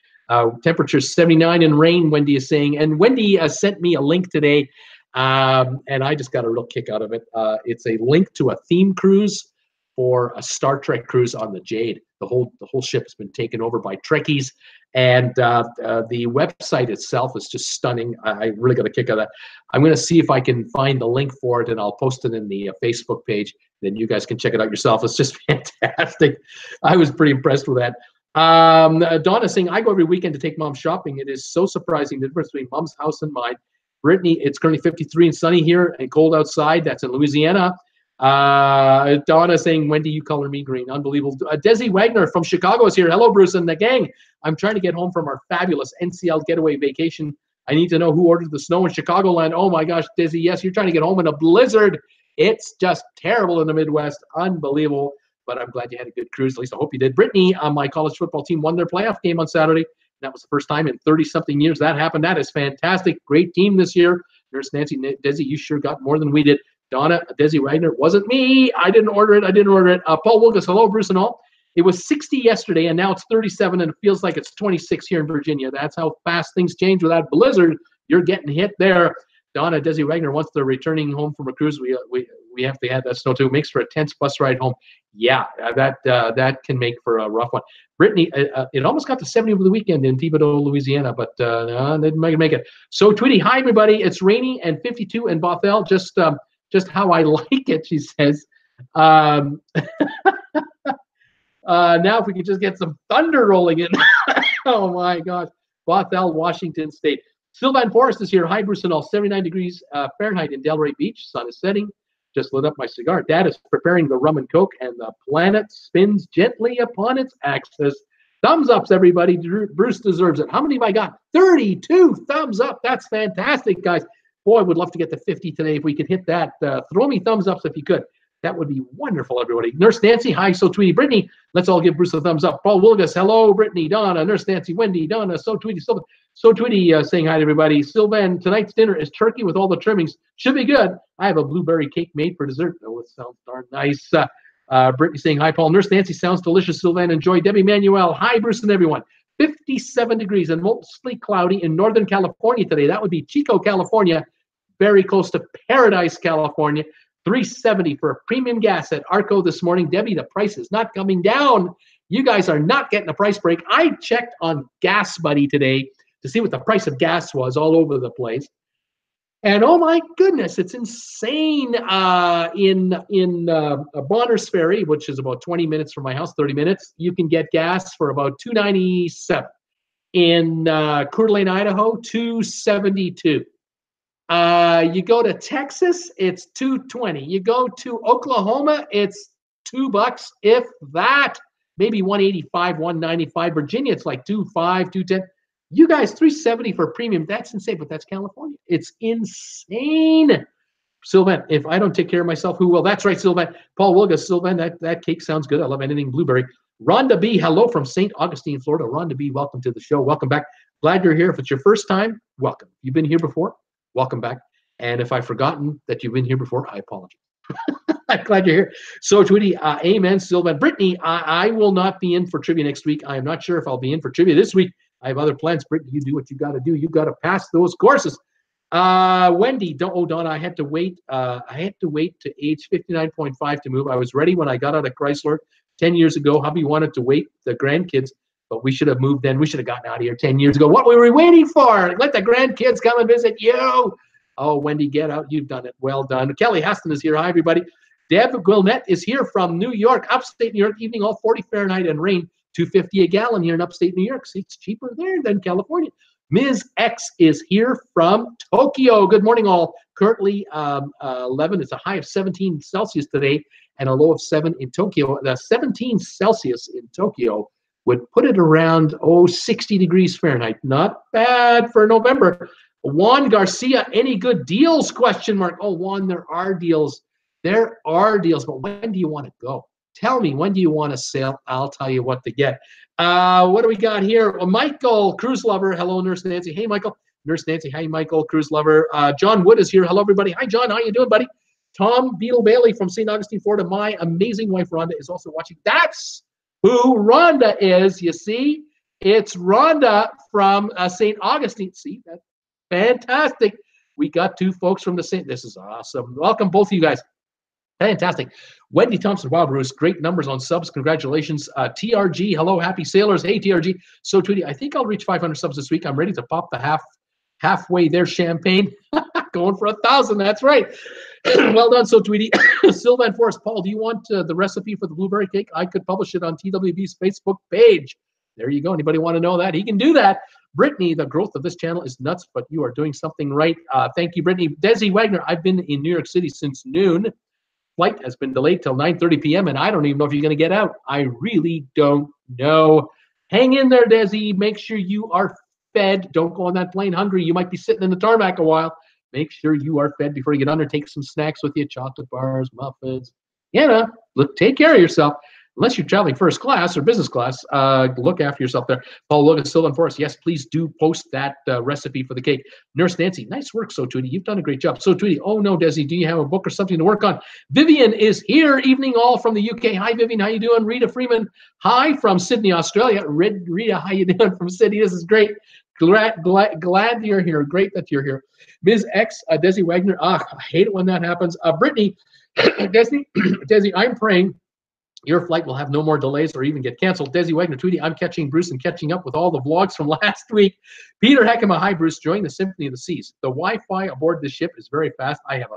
Temperature 79 and rain, Wendy is saying. And Wendy sent me a link today, and I just got a real kick out of it. It's a link to a theme cruise for a Star Trek cruise on the Jade. The whole ship has been taken over by Trekkies, and the website itself is just stunning. I really got a kick out of that. I'm going to see if I can find the link for it, and I'll post it in the Facebook page. Then you guys can check it out yourself. It's just fantastic. I was pretty impressed with that. Donna saying, I go every weekend to take mom shopping. It is so surprising the difference between mom's house and mine. Brittany, it's currently 53 and sunny here and cold outside. That's in Louisiana. Donna saying, when do you color me green? Unbelievable. Desi Wagner from Chicago is here. Hello, Bruce and the gang. I'm trying to get home from our fabulous NCL getaway vacation. I need to know who ordered the snow in Chicagoland. Oh my gosh, Desi, yes, you're trying to get home in a blizzard. It's just terrible in the Midwest. Unbelievable. But I'm glad you had a good cruise. At least I hope you did. Brittany, my college football team won their playoff game on Saturday. That was the first time in 30-something years that happened. That is fantastic. Great team this year. Nurse Nancy, Desi, you sure got more than we did. Donna, Desi Wagner, wasn't me. I didn't order it. Paul Wilgus, hello, Bruce and all. It was 60 yesterday, and now it's 37, and it feels like it's 26 here in Virginia. That's how fast things change with that blizzard. You're getting hit there. Donna, Desi Wagner, once they're returning home from a cruise, we have to add that snow too. It makes for a tense bus ride home. Yeah, that can make for a rough one. Brittany, it almost got to 70 over the weekend in Thibodaux, Louisiana, but no, didn't make it. So, Twitty, hi, everybody. It's rainy and 52 in Bothell. Just how I like it, she says. Now if we could just get some thunder rolling in. Oh, my gosh. Bothell, Washington State. Sylvan Forrest is here. Hi, Bruce and all. 79 degrees Fahrenheit in Delray Beach. Sun is setting. Just lit up my cigar. Dad is preparing the rum and coke, and the planet spins gently upon its axis. Thumbs ups, everybody. Bruce deserves it. How many have I got? 32 thumbs up. That's fantastic, guys. Boy, I would love to get to 50 today if we could hit that. Throw me thumbs ups if you could. That would be wonderful, everybody. Nurse Nancy, hi, So Tweety. Brittany, let's all give Bruce a thumbs up. Paul Wilgus, hello. Brittany, Donna, Nurse Nancy, Wendy, Donna, So Tweety, Sylvan. So Tweety saying hi to everybody. Sylvan, tonight's dinner is turkey with all the trimmings. Should be good. I have a blueberry cake made for dessert. Oh, it sounds darn nice. Brittany saying hi, Paul. Nurse Nancy, sounds delicious. Sylvan, enjoy. Debbie Manuel, hi, Bruce and everyone. 57 degrees and mostly cloudy in Northern California today. That would be Chico, California. Very close to Paradise, California. $3.70 for a premium gas at Arco this morning. Debbie, the price is not coming down. You guys are not getting a price break. I checked on Gas Buddy today to see what the price of gas was all over the place. And oh my goodness, it's insane. In Bonners Ferry, which is about 20 minutes from my house, 30 minutes, you can get gas for about $2.97. In Coeur d'Alene, Idaho, $2.72. You go to Texas, it's $2.20. You go to Oklahoma, it's $2, if that. Maybe $1.85, $1.95. Virginia, it's like $2.05, $2.10. You guys, $3.70 for a premium. That's insane, but that's California. It's insane. Sylvan, if I don't take care of myself, who will? That's right, Sylvan. Paul Wilgus, Sylvan, that cake sounds good. I love anything blueberry. Rhonda B, hello from St. Augustine, Florida. Rhonda B, welcome to the show. Welcome back. Glad you're here. If it's your first time, welcome. You've been here before? Welcome back. And if I've forgotten that you've been here before, I apologize. I'm glad you're here. So, Tweety, amen, Sylvan. Brittany, I will not be in for trivia next week. I am not sure if I'll be in for trivia this week I have other plans. Brittany, you do what you got to do. You got to pass those courses. Wendy, Donna, I had to wait. I had to wait to age 59.5 to move. I was ready when I got out of Chrysler 10 years ago. Hubby wanted to wait the grandkids, but we should have moved then. We should have gotten out of here 10 years ago. What were we waiting for? Let the grandkids come and visit you. Oh, Wendy, get out. You've done it. Well done. Kelly Heston is here. Hi, everybody. Deb Gwilnett is here from New York, upstate New York, evening, all 40 Fahrenheit and rain, $2.50 a gallon here in upstate New York. See, it's cheaper there than California. Ms. X is here from Tokyo. Good morning, all. Currently 11. It's a high of 17 Celsius today and a low of 7 in Tokyo. The 17 Celsius in Tokyo would put it around, 60 degrees Fahrenheit. Not bad for November. Juan Garcia, any good deals? Question mark. Oh, Juan, there are deals. There are deals, but when do you want to go? Tell me, when do you want to sail? I'll tell you what to get. What do we got here? Michael, cruise lover. Hello, Nurse Nancy. Hey, Michael. Nurse Nancy. Hi, Michael, cruise lover. John Wood is here. Hello, everybody. Hi, John. How you doing, buddy? Tom Beetle Bailey from St. Augustine, Florida. My amazing wife, Rhonda, is also watching. That's who Rhonda is, you see. It's Rhonda from St. Augustine. See, that's fantastic. We got two folks from the St. This is awesome. Welcome, both of you guys. Fantastic. Wendy Thompson, wow, Bruce, great numbers on subs. Congratulations. TRG, hello, happy sailors. Hey, TRG. So, Tweety, I think I'll reach 500 subs this week. I'm ready to pop the halfway there champagne. Going for 1,000. That's right. Well done, So Tweety. Sylvan Forest, Paul, do you want the recipe for the blueberry cake? I could publish it on TWB's Facebook page. There you go. Anybody want to know that? He can do that. Brittany, the growth of this channel is nuts, but you are doing something right. Thank you, Brittany. Desi Wagner, I've been in New York City since noon. Flight has been delayed till 9:30 p.m. and I don't even know if you're going to get out. I really don't know. Hang in there, Desi. Make sure you are fed. Don't go on that plane hungry. You might be sitting in the tarmac a while. Make sure you are fed before you get under. Take some snacks with you, chocolate bars, muffins. Look, take care of yourself. Unless you're traveling first class or business class, look after yourself there. Paul Logan, Sylvan Forest, yes, please do post that recipe for the cake. Nurse Nancy, nice work, So Tweety. You've done a great job. So Tweety, oh no, Desi, do you have a book or something to work on? Vivian is here, evening all from the UK. Hi, Vivian, how you doing? Rita Freeman, hi from Sydney, Australia. Rita, how you doing from Sydney? This is great. Glad you're here. Great that you're here. Ms. X, Desi Wagner, I hate it when that happens. Brittany, Desi, I'm praying your flight will have no more delays or even get canceled. Desi Wagner, Tweety, I'm catching Bruce and catching up with all the vlogs from last week. Peter Heckema, hi Bruce, join the Symphony of the Seas. The Wi-Fi aboard this ship is very fast. I have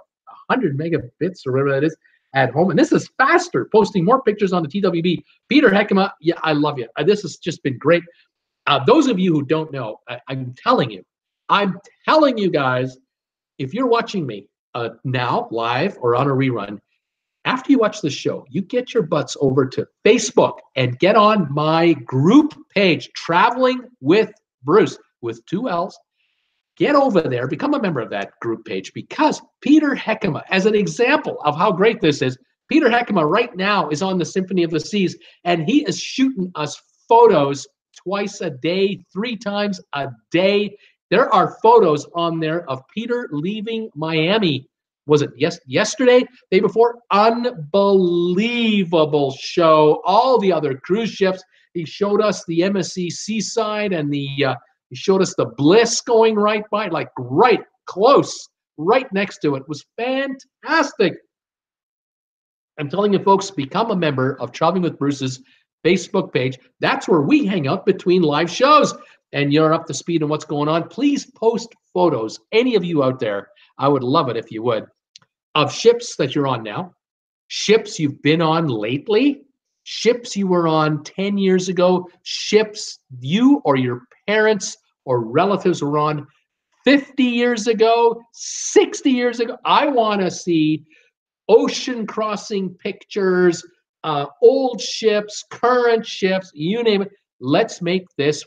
100 megabits or whatever that is at home, and this is faster, posting more pictures on the TWB. Peter Heckema, yeah, I love you. This has just been great. Those of you who don't know, I'm telling you guys, if you're watching me now, live or on a rerun, after you watch the show, you get your butts over to Facebook and get on my group page, Traveling with Bruce, with 2 L's. Get over there, become a member of that group page, because Peter Heckema, as an example of how great this is, Peter Heckema right now is on the Symphony of the Seas, and he is shooting us photos twice a day, 3 times a day. There are photos on there of Peter leaving Miami. Was it yesterday, day before? Unbelievable show. All the other cruise ships. He showed us the MSC Seaside, and he showed us the Bliss going right by, like right close, right next to it. It was fantastic. I'm telling you, folks, become a member of Traveling with Bruce's Facebook page. That's where we hang out between live shows, and you're up to speed on what's going on. Please post photos, any of you out there. I would love it if you would, of ships that you're on now, ships you've been on lately, ships you were on 10 years ago, ships you or your parents or relatives were on 50 years ago, 60 years ago. I want to see ocean crossing pictures, old ships, current ships, you name it. Let's make this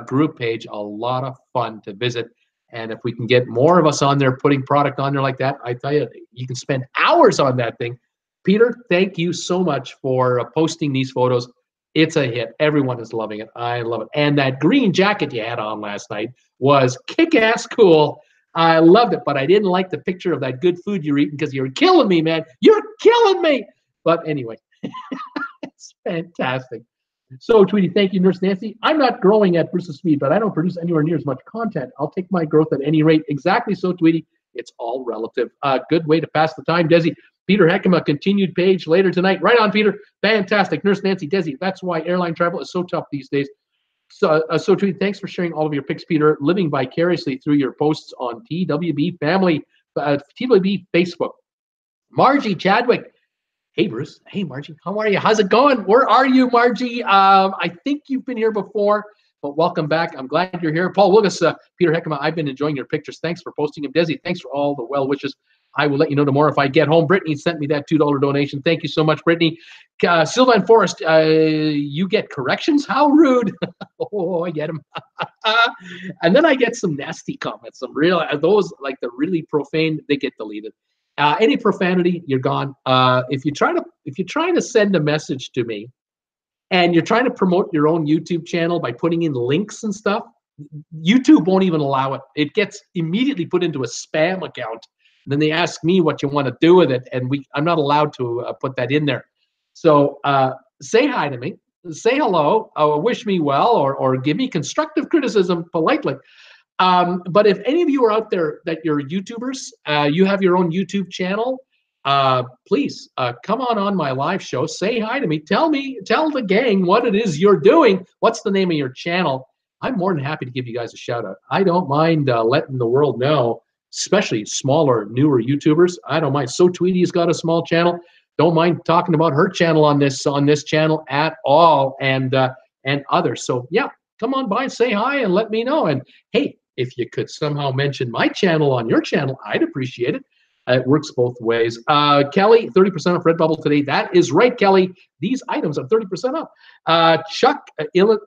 group page a lot of fun to visit. And if we can get more of us on there, putting product on there like that, I tell you, you can spend hours on that thing. Peter, thank you so much for posting these photos. It's a hit. Everyone is loving it. I love it. And that green jacket you had on last night was kick-ass cool. I loved it, but I didn't like the picture of that good food you're eating because you're killing me, man. You're killing me. But anyway, it's fantastic. So, Tweety, thank you, Nurse Nancy. I'm not growing at Bruce's speed, but I don't produce anywhere near as much content. I'll take my growth at any rate. Exactly so, Tweety. It's all relative. Good way to pass the time, Desi. Peter Heckema, continued page later tonight. Right on, Peter. Fantastic. Nurse Nancy, Desi. That's why airline travel is so tough these days. So Tweety, thanks for sharing all of your pics, Peter. Living vicariously through your posts on TWB Family, TWB Facebook. Margie Chadwick. Hey, Bruce. Hey, Margie. How are you? How's it going? Where are you, Margie? I think you've been here before, but welcome back. I'm glad you're here. Paul Willis, Peter Heckema, I've been enjoying your pictures. Thanks for posting them. Desi, thanks for all the well wishes. I will let you know tomorrow if I get home. Brittany sent me that $2 donation. Thank you so much, Brittany. Sylvan Forrest, you get corrections? How rude. Oh, I get them. And then I get some nasty comments. Some real, those like the really profane, they get deleted. Any profanity, you're gone. If you're trying to send a message to me and you're trying to promote your own YouTube channel by putting in links and stuff, YouTube won't even allow it. It gets immediately put into a spam account. And then they ask me what you want to do with it, and I'm not allowed to put that in there. So say hi to me, say hello, wish me well, or give me constructive criticism politely. But if any of you are out there that you're YouTubers, you have your own YouTube channel, please come on my live show, say hi to me, tell the gang what it is you're doing. What's the name of your channel? I'm more than happy to give you guys a shout out. I don't mind letting the world know, especially smaller, newer YouTubers. I don't mind. So Tweety's got a small channel. Don't mind talking about her channel on this channel at all, and others. So yeah, come on by, say hi, and let me know. And hey, if you could somehow mention my channel on your channel, I'd appreciate it. It works both ways. Kelly, 30% off RedBubble today. That is right, Kelly. These items are 30% off. Chuck,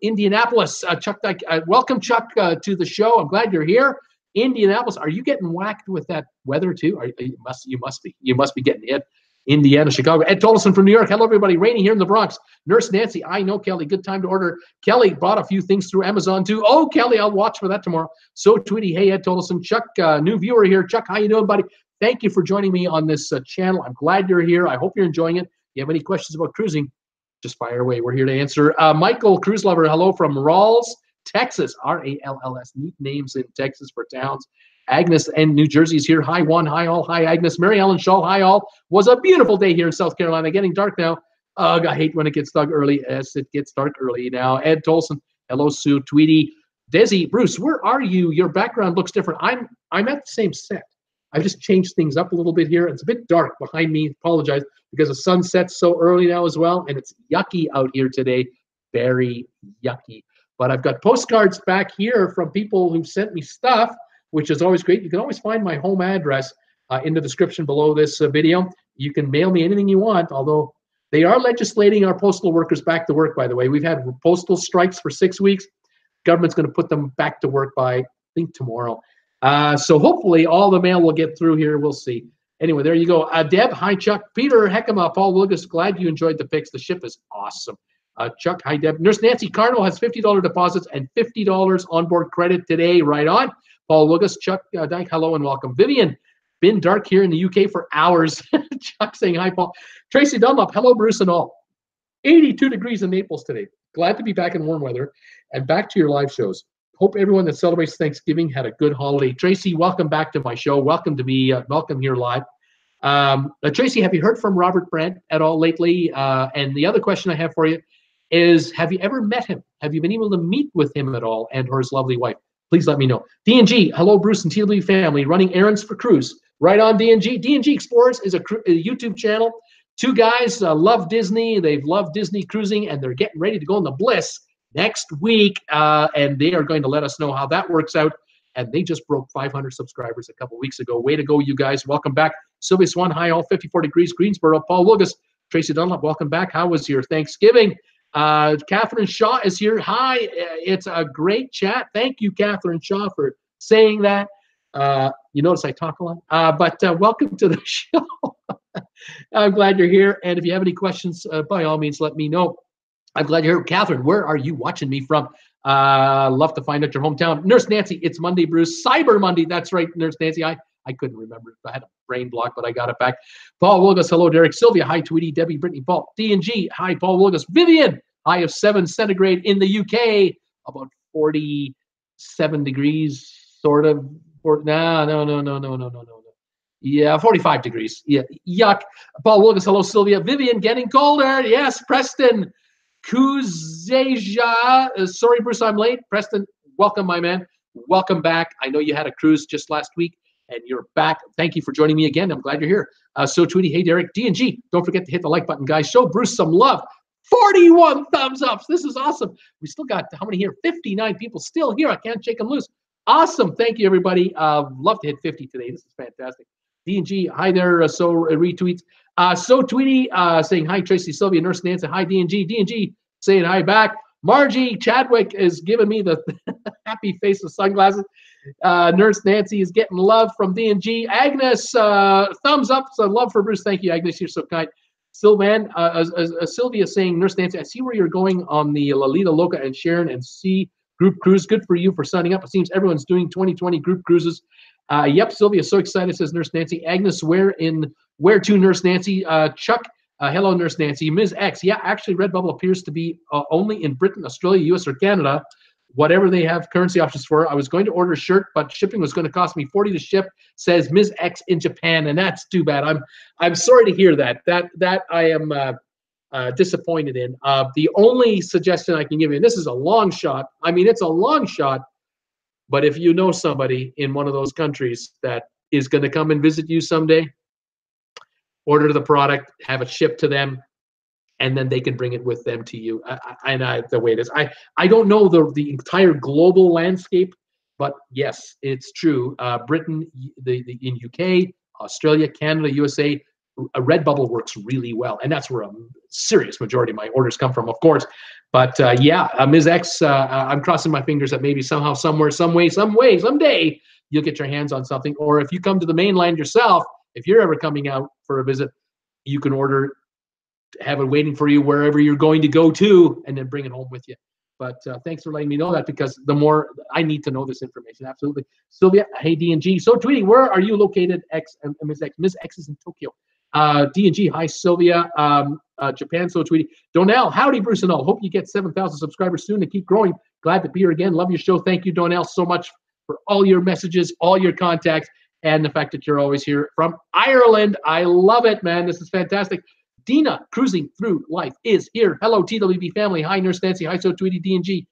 Indianapolis. Chuck, welcome, Chuck, to the show. I'm glad you're here. Indianapolis, are you getting whacked with that weather too? You must be getting hit. Indiana, Chicago. Ed Tolleson from New York. Hello, everybody. Rainy here in the Bronx. Nurse Nancy, I know, Kelly. Good time to order. Kelly bought a few things through Amazon too. Oh, Kelly, I'll watch for that tomorrow. So Tweety, hey, Ed Tolleson. Chuck, new viewer here. Chuck, how you doing, buddy? Thank you for joining me on this channel. I'm glad you're here. I hope you're enjoying it. If you have any questions about cruising, just fire away. We're here to answer. Michael, cruise lover, hello from Ralls, Texas. R-A-L-L-S. Neat names in Texas for towns. Agnes and New Jersey's here. Hi, one. Hi, all. Hi, Agnes. Mary Ellen Shaw. Hi, all. Was a beautiful day here in South Carolina. Getting dark now. Ugh, I hate when it gets dark early. Yes, it gets dark early now. Ed Tolson. Hello, Sue. Tweety. Desi. Bruce, where are you? Your background looks different. I'm at the same set. I've just changed things up a little bit here. It's a bit dark behind me. Apologize because the sun sets so early now as well, and it's yucky out here today. Very yucky. But I've got postcards back here from people who've sent me stuff, which is always great. You can always find my home address in the description below this video. You can mail me anything you want, although they are legislating our postal workers back to work, by the way. We've had postal strikes for 6 weeks. Government's going to put them back to work by, I think, tomorrow. So hopefully all the mail will get through here. We'll see. Anyway, there you go. Deb, hi, Chuck. Peter Heckema, Paul Wilgus, glad you enjoyed the pics. The ship is awesome. Chuck, hi, Deb. Nurse Nancy, Carnival has $50 deposits and $50 onboard credit today. Right on. Paul Wilgus, Chuck Dyke, hello and welcome. Vivian, been dark here in the UK for hours. Chuck saying hi, Paul. Tracy Dunlop, hello, Bruce and all. 82 degrees in Naples today. Glad to be back in warm weather and back to your live shows. Hope everyone that celebrates Thanksgiving had a good holiday. Tracy, welcome back to my show. Welcome to be welcome here live. Tracy, have you heard from Robert Brandt at all lately? And the other question I have for you is, have you ever met him? Have you been able to meet with him at all and or his lovely wife? Please let me know. D&G, hello, Bruce and TWB family, running errands for cruise. Right on, D&G. D&G Explorers is a YouTube channel. Two guys love Disney. They've loved Disney cruising, and they're getting ready to go on the Bliss next week, and they are going to let us know how that works out. And they just broke 500 subscribers a couple weeks ago. Way to go, you guys. Welcome back. Sylvia Swan, hi, all 54 degrees, Greensboro. Paul Wilgus, Tracy Dunlop, welcome back. How was your Thanksgiving? Catherine Shaw is here. Hi, it's a great chat. Thank you, Catherine Shaw, for saying that. You notice I talk a lot, but welcome to the show. I'm glad you're here. And if you have any questions, by all means, let me know. I'm glad you're here. Catherine, where are you watching me from? Love to find out your hometown. Nurse Nancy, it's Monday, Bruce. Cyber Monday. That's right, Nurse Nancy. I couldn't remember. I had a brain block, but I got it back. Paul Wilgus, hello, Derek. Sylvia, hi, Tweety. Debbie, Brittany, Paul. D&G, hi, Paul Wilgus. Vivian, high of 7 centigrade in the UK, about 47 degrees, sort of. No. Yeah, 45 degrees. Yeah, yuck. Paul Wilkins, hello, Sylvia. Vivian, getting colder. Yes, Preston. Kuzeja. Sorry, Bruce, I'm late. Preston, welcome, my man. Welcome back. I know you had a cruise just last week, and you're back. Thank you for joining me again. I'm glad you're here. So Tweety, hey, Derek. D&G, don't forget to hit the like button, guys. Show Bruce some love. 41 thumbs ups. This is awesome. We still got, how many here? 59 people still here. I can't shake them loose. Awesome. Thank you, everybody. Love to hit 50 today. This is fantastic. D&G, hi there. So retweets. So Tweety saying hi, Tracy, Sylvia, Nurse Nancy. Hi, D&G. D&G saying hi back. Margie Chadwick is giving me the happy face with sunglasses. Nurse Nancy is getting love from D&G. Agnes, thumbs up. So love for Bruce. Thank you, Agnes. You're so kind. Sylvan, Sylvia saying, Nurse Nancy, I see where you're going on the Lalita Loca and Sharon and C group cruise. Good for you for signing up. It seems everyone's doing 2020 group cruises. Yep, Sylvia, so excited, says Nurse Nancy. Agnes, where to, Nurse Nancy? Chuck, hello, Nurse Nancy. Ms. X, yeah, actually, RedBubble appears to be only in Britain, Australia, US, or Canada, whatever they have currency options for. I was going to order a shirt, but shipping was going to cost me $40 to ship, says Ms. X in Japan, and that's too bad. I'm sorry to hear that. That I am disappointed in. The only suggestion I can give you, and this is a long shot. I mean, it's a long shot, but if you know somebody in one of those countries that is going to come and visit you someday, order the product, have it shipped to them, and then they can bring it with them to you. The way it is, I don't know the entire global landscape, but yes, it's true. Britain, in UK, Australia, Canada, USA, RedBubble works really well, and that's where a serious majority of my orders come from, of course. But yeah, Ms. X, I'm crossing my fingers that maybe somehow, somewhere, some way, someday you'll get your hands on something. Or if you come to the mainland yourself, if you're ever coming out for a visit, you can order, have it waiting for you wherever you're going to go to, and then bring it home with you. But thanks for letting me know that, because the more I need to know this information. Absolutely. Sylvia, hey, D&G. So Tweety, where are you located? X and Ms. X. Ms. X is in Tokyo. D&G, hi, Sylvia. Japan, so Tweety. Donnell, howdy, Bruce and all. Hope you get 7,000 subscribers soon and keep growing. Glad to be here again. Love your show. Thank you, Donnell, so much for all your messages, all your contacts, and the fact that you're always here from Ireland. I love it, man. This is fantastic. Dina, cruising through life, is here. Hello, TWB family. Hi, Nurse Nancy. Hi, so Tweety, D&G.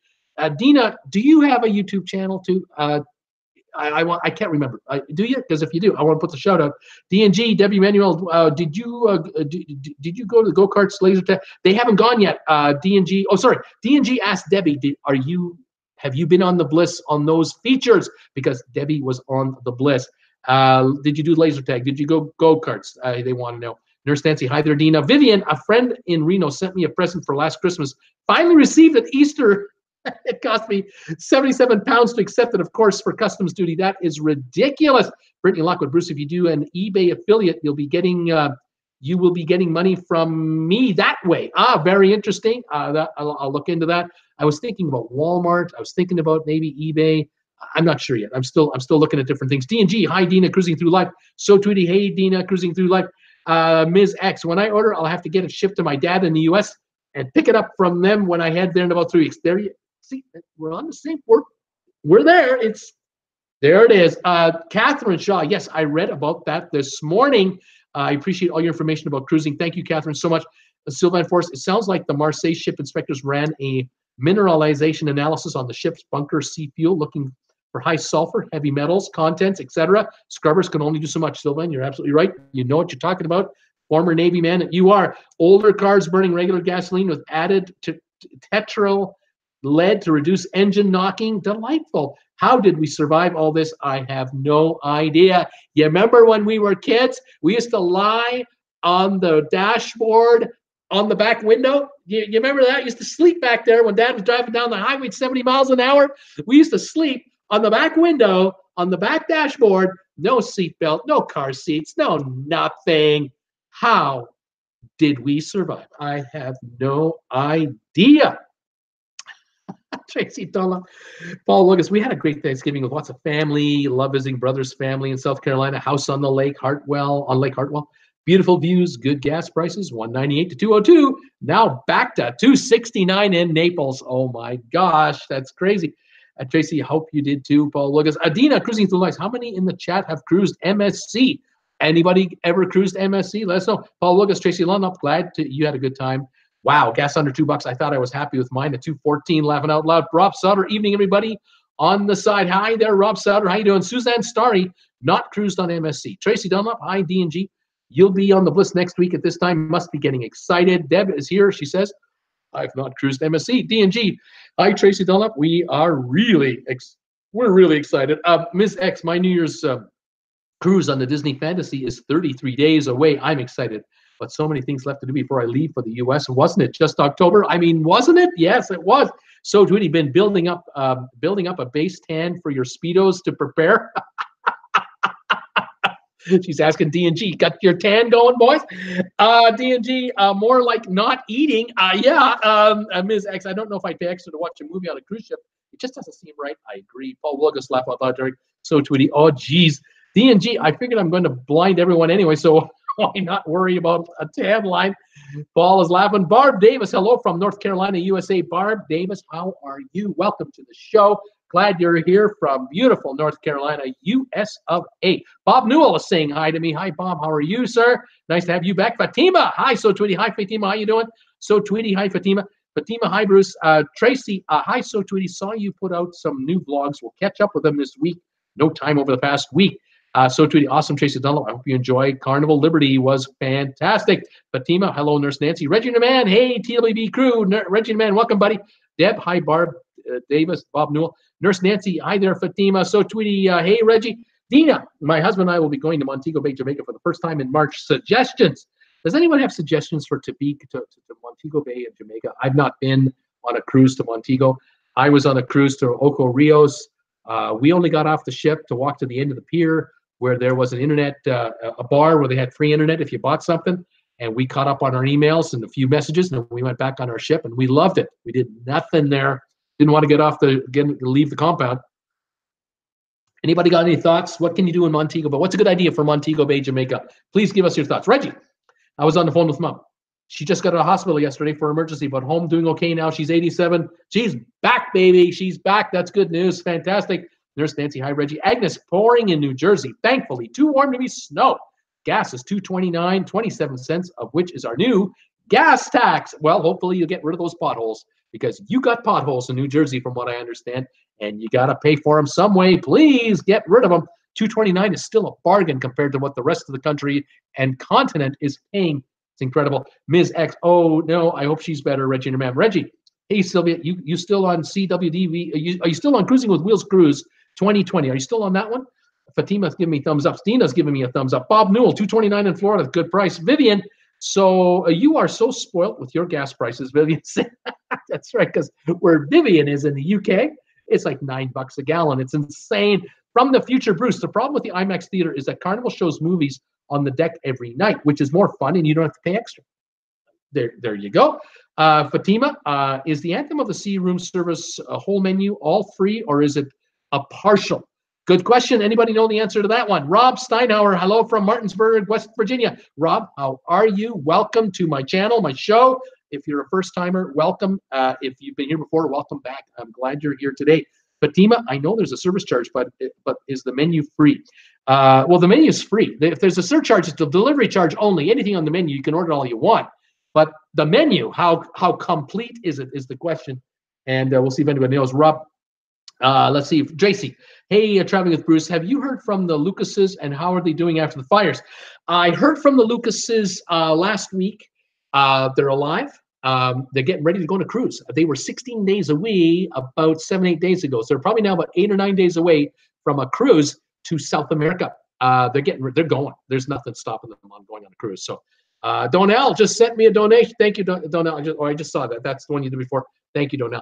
Dina, do you have a YouTube channel too? I can't remember. Do you? Because if you do, I want to put the shout out. D&G, Debbie Manuel, did you go to the go-karts laser tag? They haven't gone yet. D&G, oh sorry, D&G asked Debbie, have you been on the Bliss on those features? Because Debbie was on the Bliss. Did you do laser tag? Did you go-karts? They want to know. Nurse Nancy, hi there, Dina. Vivian, a friend in Reno sent me a present for last Christmas. Finally received it Easter. It cost me 77 pounds to accept it, of course, for customs duty. That is ridiculous. Brittany Lockwood, Bruce, if you do an eBay affiliate, you will be getting money from me that way. Very interesting. I'll look into that. I was thinking about Walmart. I was thinking about maybe eBay. I'm not sure yet. I'm still looking at different things. D&G, hi, Dina, cruising through life. So Tweety, hey, Dina, cruising through life. Ms. X, when I order, I'll have to get it shipped to my dad in the U.S. and pick it up from them when I head there in about 3 weeks. There you see, we're on the same. We're there. There it is. Catherine Shaw. Yes, I read about that this morning. I appreciate all your information about cruising. Thank you, Catherine, so much. Sylvan Force. It sounds like the Marseille ship inspectors ran a mineralization analysis on the ship's bunker sea fuel, looking for high sulfur, heavy metals, contents, etc. Scrubbers can only do so much, Sylvan. You're absolutely right. You know what you're talking about. Former Navy man, you are. Older cars burning regular gasoline with added tetryl lead to reduce engine knocking. Delightful. How did we survive all this? I have no idea. You remember when we were kids? We used to lie on the dashboard on the back window. You remember that? You used to sleep back there when Dad was driving down the highway at 70 miles an hour. We used to sleep on the back window, on the back dashboard. No seatbelt, no car seats, no nothing. How did we survive? I have no idea. Tracy Dunlop, Paul Lucas, we had a great Thanksgiving with lots of family, love visiting brothers' family in South Carolina, house on the lake, on Lake Hartwell. Beautiful views, good gas prices, 198 to 202. Now back to 269 in Naples. Oh my gosh, that's crazy. Tracy, hope you did too. Paul Lucas. Adina, cruising through lights. How many in the chat have cruised MSC? Anybody ever cruised MSC? Let us know. Paul Lucas, Tracy Lundup, glad you had a good time. Wow, gas under $2. I thought I was happy with mine at 214. Laughing out loud. Rob Sutter, evening everybody on the side. Hi there, Rob Sutter. How you doing? Suzanne Starry, not cruised on MSC. Tracy Dunlop, hi D&G. You'll be on the Bliss next week at this time. Must be getting excited. Deb is here. She says, I've not cruised MSC. D&G. Hi, Tracy Dunlop. We're really excited. Ms. X, my New Year's cruise on the Disney Fantasy is 33 days away. I'm excited, but so many things left to do before I leave for the U.S. Wasn't it just October? I mean, wasn't it? Yes, it was. So, Tweety, been building up a base tan for your Speedos to prepare. She's asking D&G, got your tan going, boys? D&G, more like not eating. Ms. X, I don't know if I'd pay extra to watch a movie on a cruise ship. It just doesn't seem right. I agree. Paul Wilgus, laugh out loud, Derek. So Tweety, oh, geez. D&G, I figured I'm going to blind everyone anyway, so why not worry about a tan line? Paul is laughing. Barb Davis, hello from North Carolina, USA. Barb Davis, how are you? Welcome to the show. Glad you're here from beautiful North Carolina, US of A. Bob Newell is saying hi to me. Hi, Bob. How are you, sir? Nice to have you back. Fatima. Hi, So Tweety. Hi, Fatima. How you doing? So Tweety. Hi, Fatima. Fatima. Hi, Bruce. Tracy. Hi, So Tweety. Saw you put out some new vlogs. We'll catch up with them this week. No time over the past week. So Tweety. Awesome, Tracy Dunlop. I hope you enjoyed. Carnival Liberty was fantastic. Fatima. Hello, Nurse Nancy. Reggie Man. Hey, TWB crew. Reggie Man. Welcome, buddy. Deb. Hi, Barb Davis. Bob Newell. Nurse Nancy, hi there, Fatima. So Tweety, hey, Reggie. Dina, my husband and I will be going to Montego Bay, Jamaica for the first time in March. Suggestions. Does anyone have suggestions for to Montego Bay in Jamaica? I've not been on a cruise to Montego. I was on a cruise to Ocho Rios. We only got off the ship to walk to the end of the pier where there was an internet, a bar where they had free internet if you bought something. And we caught up on our emails and a few messages, and we went back on our ship, and we loved it. We did nothing there. Didn't want to leave the compound. Anybody got any thoughts? What can you do in Montego Bay? What's a good idea for Montego Bay, Jamaica? Please give us your thoughts. Reggie, I was on the phone with Mom. She just got out of the hospital yesterday for emergency, but home doing okay now. She's 87. She's back, baby. She's back. That's good news. Fantastic. Nurse Nancy, hi, Reggie. Agnes, pouring in New Jersey. Thankfully, too warm to be snow. Gas is $2.29, 27 cents, of which is our new gas tax. Well, hopefully you'll get rid of those potholes, because you got potholes in New Jersey, from what I understand, and you got to pay for them some way. Please get rid of them. $2.29 is still a bargain compared to what the rest of the country and continent is paying. It's incredible. Ms. X, oh, no, I hope she's better, Reggie and Ma'am. Reggie, hey, Sylvia, you still on CWDV? Are you still on Cruising with Wheels Cruise 2020? Are you still on that one? Fatima's giving me thumbs up. Stina's giving me a thumbs up. Bob Newell, $2.29 in Florida, good price. Vivian, so you are so spoiled with your gas prices, Vivian. That's right, because where Vivian is in the UK, it's like $9 a gallon. It's insane. From the future, Bruce, the problem with the IMAX theater is that Carnival shows movies on the deck every night, which is more fun, and you don't have to pay extra. There you go. Fatima, is the Anthem of the Sea room service a whole menu, all free, or is it a partial? Good question. Anybody know the answer to that one? Rob Steinhauer, hello from Martinsburg, West Virginia. Rob, how are you? Welcome to my channel, my show. If you're a first-timer, welcome. If you've been here before, welcome back. I'm glad you're here today. Fatima, I know there's a service charge, but is the menu free? Well, the menu is free. If there's a surcharge, it's a delivery charge only. Anything on the menu, you can order all you want. But the menu, how complete is it, is the question. And we'll see if anybody knows. Rob, let's see. Tracy, hey, Traveling with Bruce, have you heard from the Lucases, and how are they doing after the fires? I heard from the Lucases last week. They're alive. They're getting ready to go on a cruise. They were 16 days away about 7-8 days ago. So they're probably now about 8 or 9 days away from a cruise to South America. They're going. There's nothing stopping them on going on a cruise. So Donnell just sent me a donation. Thank you, Donnell. I just saw that. That's the one you did before. Thank you, Donnell.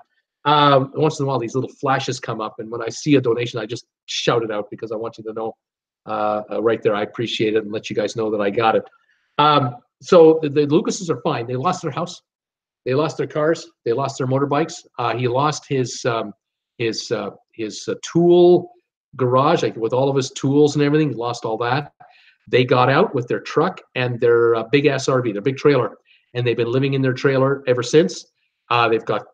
Once in a while, these little flashes come up, and when I see a donation, I just shout it out because I want you to know right there. I appreciate it and let you guys know that I got it. So the Lucases are fine. They lost their house, they lost their cars, they lost their motorbikes. He lost his tool garage, like with all of his tools and everything. He lost all that. They got out with their truck and their big ass RV, their big trailer, and they've been living in their trailer ever since. They've got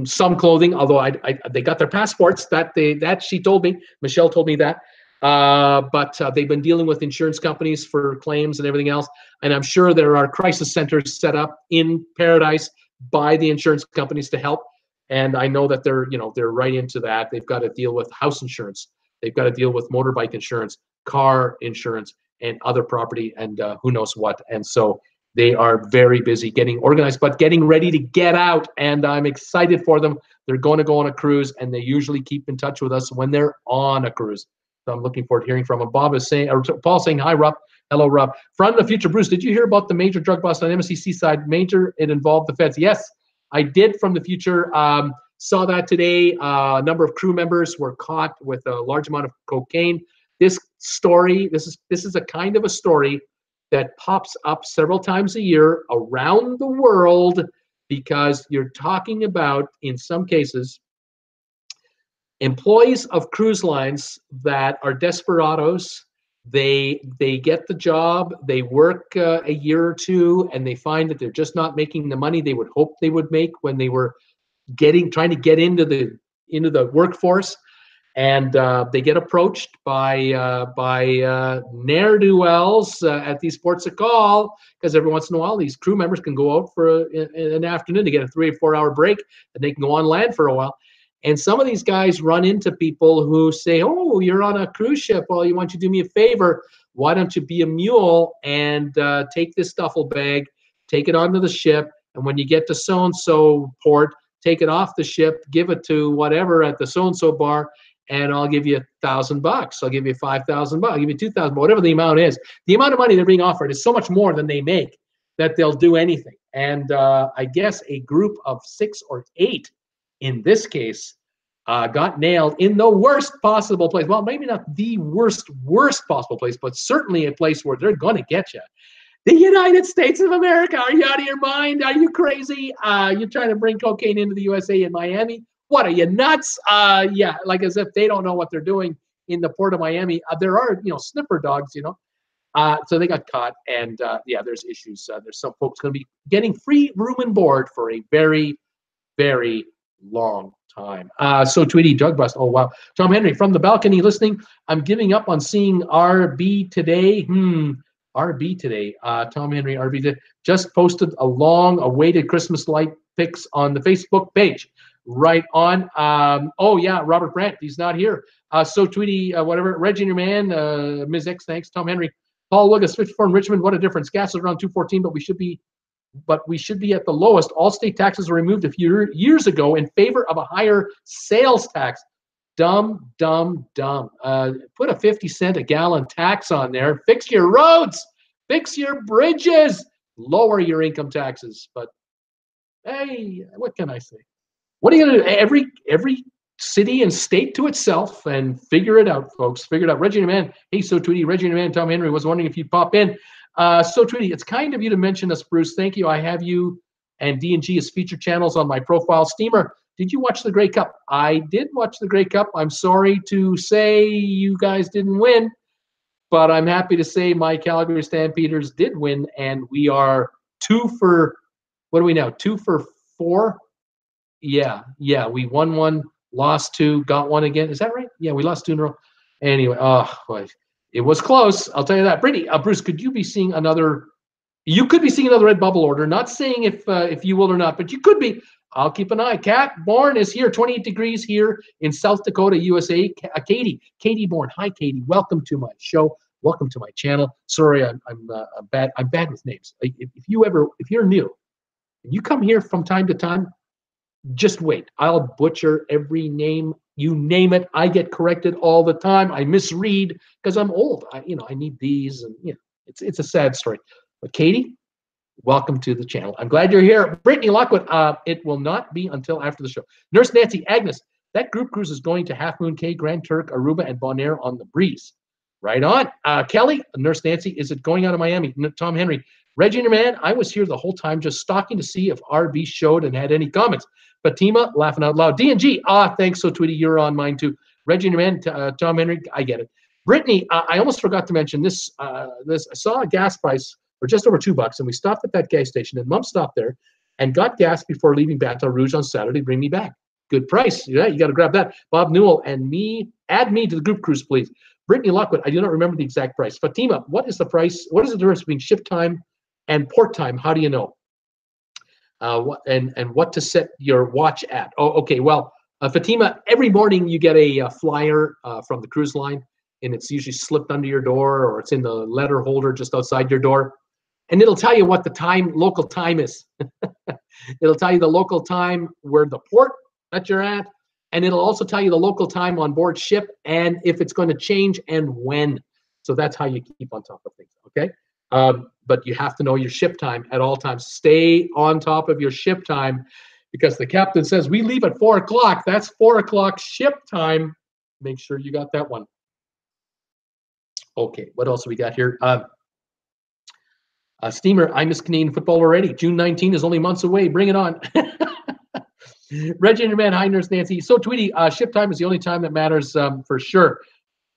some clothing, although they got their passports. That she told me, Michelle told me that. But they've been dealing with insurance companies for claims and everything else. And I'm sure there are crisis centers set up in Paradise by the insurance companies to help. And I know that they're right into that. They've got to deal with house insurance. They've got to deal with motorbike insurance, car insurance, and other property, and who knows what. And so they are very busy getting organized, but getting ready to get out. And I'm excited for them. They're going to go on a cruise, and they usually keep in touch with us when they're on a cruise. So I'm looking forward to hearing from him. Bob is saying, or Paul saying, hi, Rob. Hello, Rob. From the future, Bruce, did you hear about the major drug bust on MSC Seaside? Major, it involved the feds. Yes, I did from the future. Saw that today. A number of crew members were caught with a large amount of cocaine. This story, this is a kind of a story that pops up several times a year around the world, because you're talking about, in some cases, employees of cruise lines that are desperados. They get the job, they work a year or two, and they find that they're just not making the money they would hope they would make when they were trying to get into the workforce. And they get approached by ne'er-do-wells at these ports of call, because every once in a while these crew members can go out for an afternoon to get a 3 or 4 hour break, and they can go on land for a while. And some of these guys run into people who say, oh, you're on a cruise ship. Well, you want you to do me a favor. Why don't you be a mule and take this duffel bag, take it onto the ship, and when you get to so-and-so port, take it off the ship, give it to whatever at the so-and-so bar, and I'll give you $1,000. I'll give you $5,000. I'll give you $2,000. Whatever the amount is, the amount of money they're being offered is so much more than they make that they'll do anything. And I guess a group of 6 or 8, in this case, got nailed in the worst possible place. Well, maybe not the worst possible place, but certainly a place where they're going to get you. The United States of America. Are you out of your mind? Are you crazy? You're trying to bring cocaine into the USA in Miami? What, are you nuts? Yeah, like as if they don't know what they're doing in the port of Miami. There are, sniffer dogs, so they got caught, and yeah, there's issues. There's some folks going to be getting free room and board for a very, very long time. So Tweety, drug bust. Oh, wow. Tom Henry, from the balcony listening, I'm giving up on seeing RB today. RB today. Tom Henry, RB just posted a long-awaited Christmas light pics on the Facebook page. Right on. Oh, yeah, Robert Brandt, he's not here. So Tweety, whatever. Reggie, your man. Ms. X, thanks. Tom Henry. Paul Lucas, 54 in Richmond. What a difference. Gas is around 214, but we should be at the lowest. All state taxes were removed a few years ago in favor of a higher sales tax. Dumb, dumb, dumb. Put a 50-cent a gallon tax on there. Fix your roads. Fix your bridges. Lower your income taxes. But hey, what can I say? What are you going to do? Every city and state to itself, and figure it out, folks. Figure it out. Reggie Man. Hey, So Tweety. Reggie Man. Tom Henry was wondering if you'd pop in. So Tweety, it's kind of you to mention us, Bruce. Thank you. I have you and D&G as featured channels on my profile. Steamer, did you watch the Grey Cup? I did watch the Grey Cup. I'm sorry to say you guys didn't win, but I'm happy to say my Calgary Stampeders did win, and we are 2 for, what are we now? 2 for 4? Yeah, we won 1, lost 2, got 1 again. Is that right? Yeah, we lost 2 in a row. Anyway, oh boy, it was close. I'll tell you that. Brittany, Bruce, could you be seeing another? You could be seeing another RedBubble order. Not saying if you will or not, but you could be. I'll keep an eye. Kat Bourne is here, 28 degrees here in South Dakota, USA. Katie Bourne. Hi, Katie. Welcome to my show. Welcome to my channel. Sorry, I'm bad with names. If you're new, and you come here from time to time, just wait. I'll butcher every name. You name it. I get corrected all the time. I misread because I'm old. I need these, and it's a sad story. But Katie, welcome to the channel. I'm glad you're here. Brittany Lockwood, it will not be until after the show. Nurse Nancy, Agnes, that group cruise is going to Half Moon Cay, Grand Turk, Aruba, and Bonaire on the breeze. Right on. Kelly, Nurse Nancy, is it going out of Miami? Tom Henry, Reggie, your man, I was here the whole time just stalking to see if RB showed and had any comments. Fatima, laughing out loud. D&G, thanks, So Tweety, you're on mine too. Reggie, your man, Tom Henry, I get it. Brittany, I almost forgot to mention this. I saw a gas price for just over $2, and we stopped at that gas station, and Mom stopped there and got gas before leaving Baton Rouge on Saturday. Bring me back. Good price. Yeah, you got to grab that. Bob Newell and me. Add me to the group cruise, please. Brittany Lockwood, I do not remember the exact price. Fatima, what is the price? What is the difference between ship time and port time? How do you know? What to set your watch at? Oh, okay. Well, Fatima, every morning you get a flyer from the cruise line, and it's usually slipped under your door, or it's in the letter holder just outside your door, and it'll tell you what the local time is. It'll tell you the local time where the port that you're at, and it'll also tell you the local time on board ship and if it's going to change and when. So that's how you keep on top of things, okay? But you have to know your ship time at all times. Stay on top of your ship time, because the captain says, we leave at 4 o'clock. That's 4 o'clock ship time. Make sure you got that one. Okay, what else we got here? Steamer, I miss Canadian football already. June 19 is only months away. Bring it on. Reggie and your man, hi, Nurse Nancy. So, Tweety, ship time is the only time that matters for sure.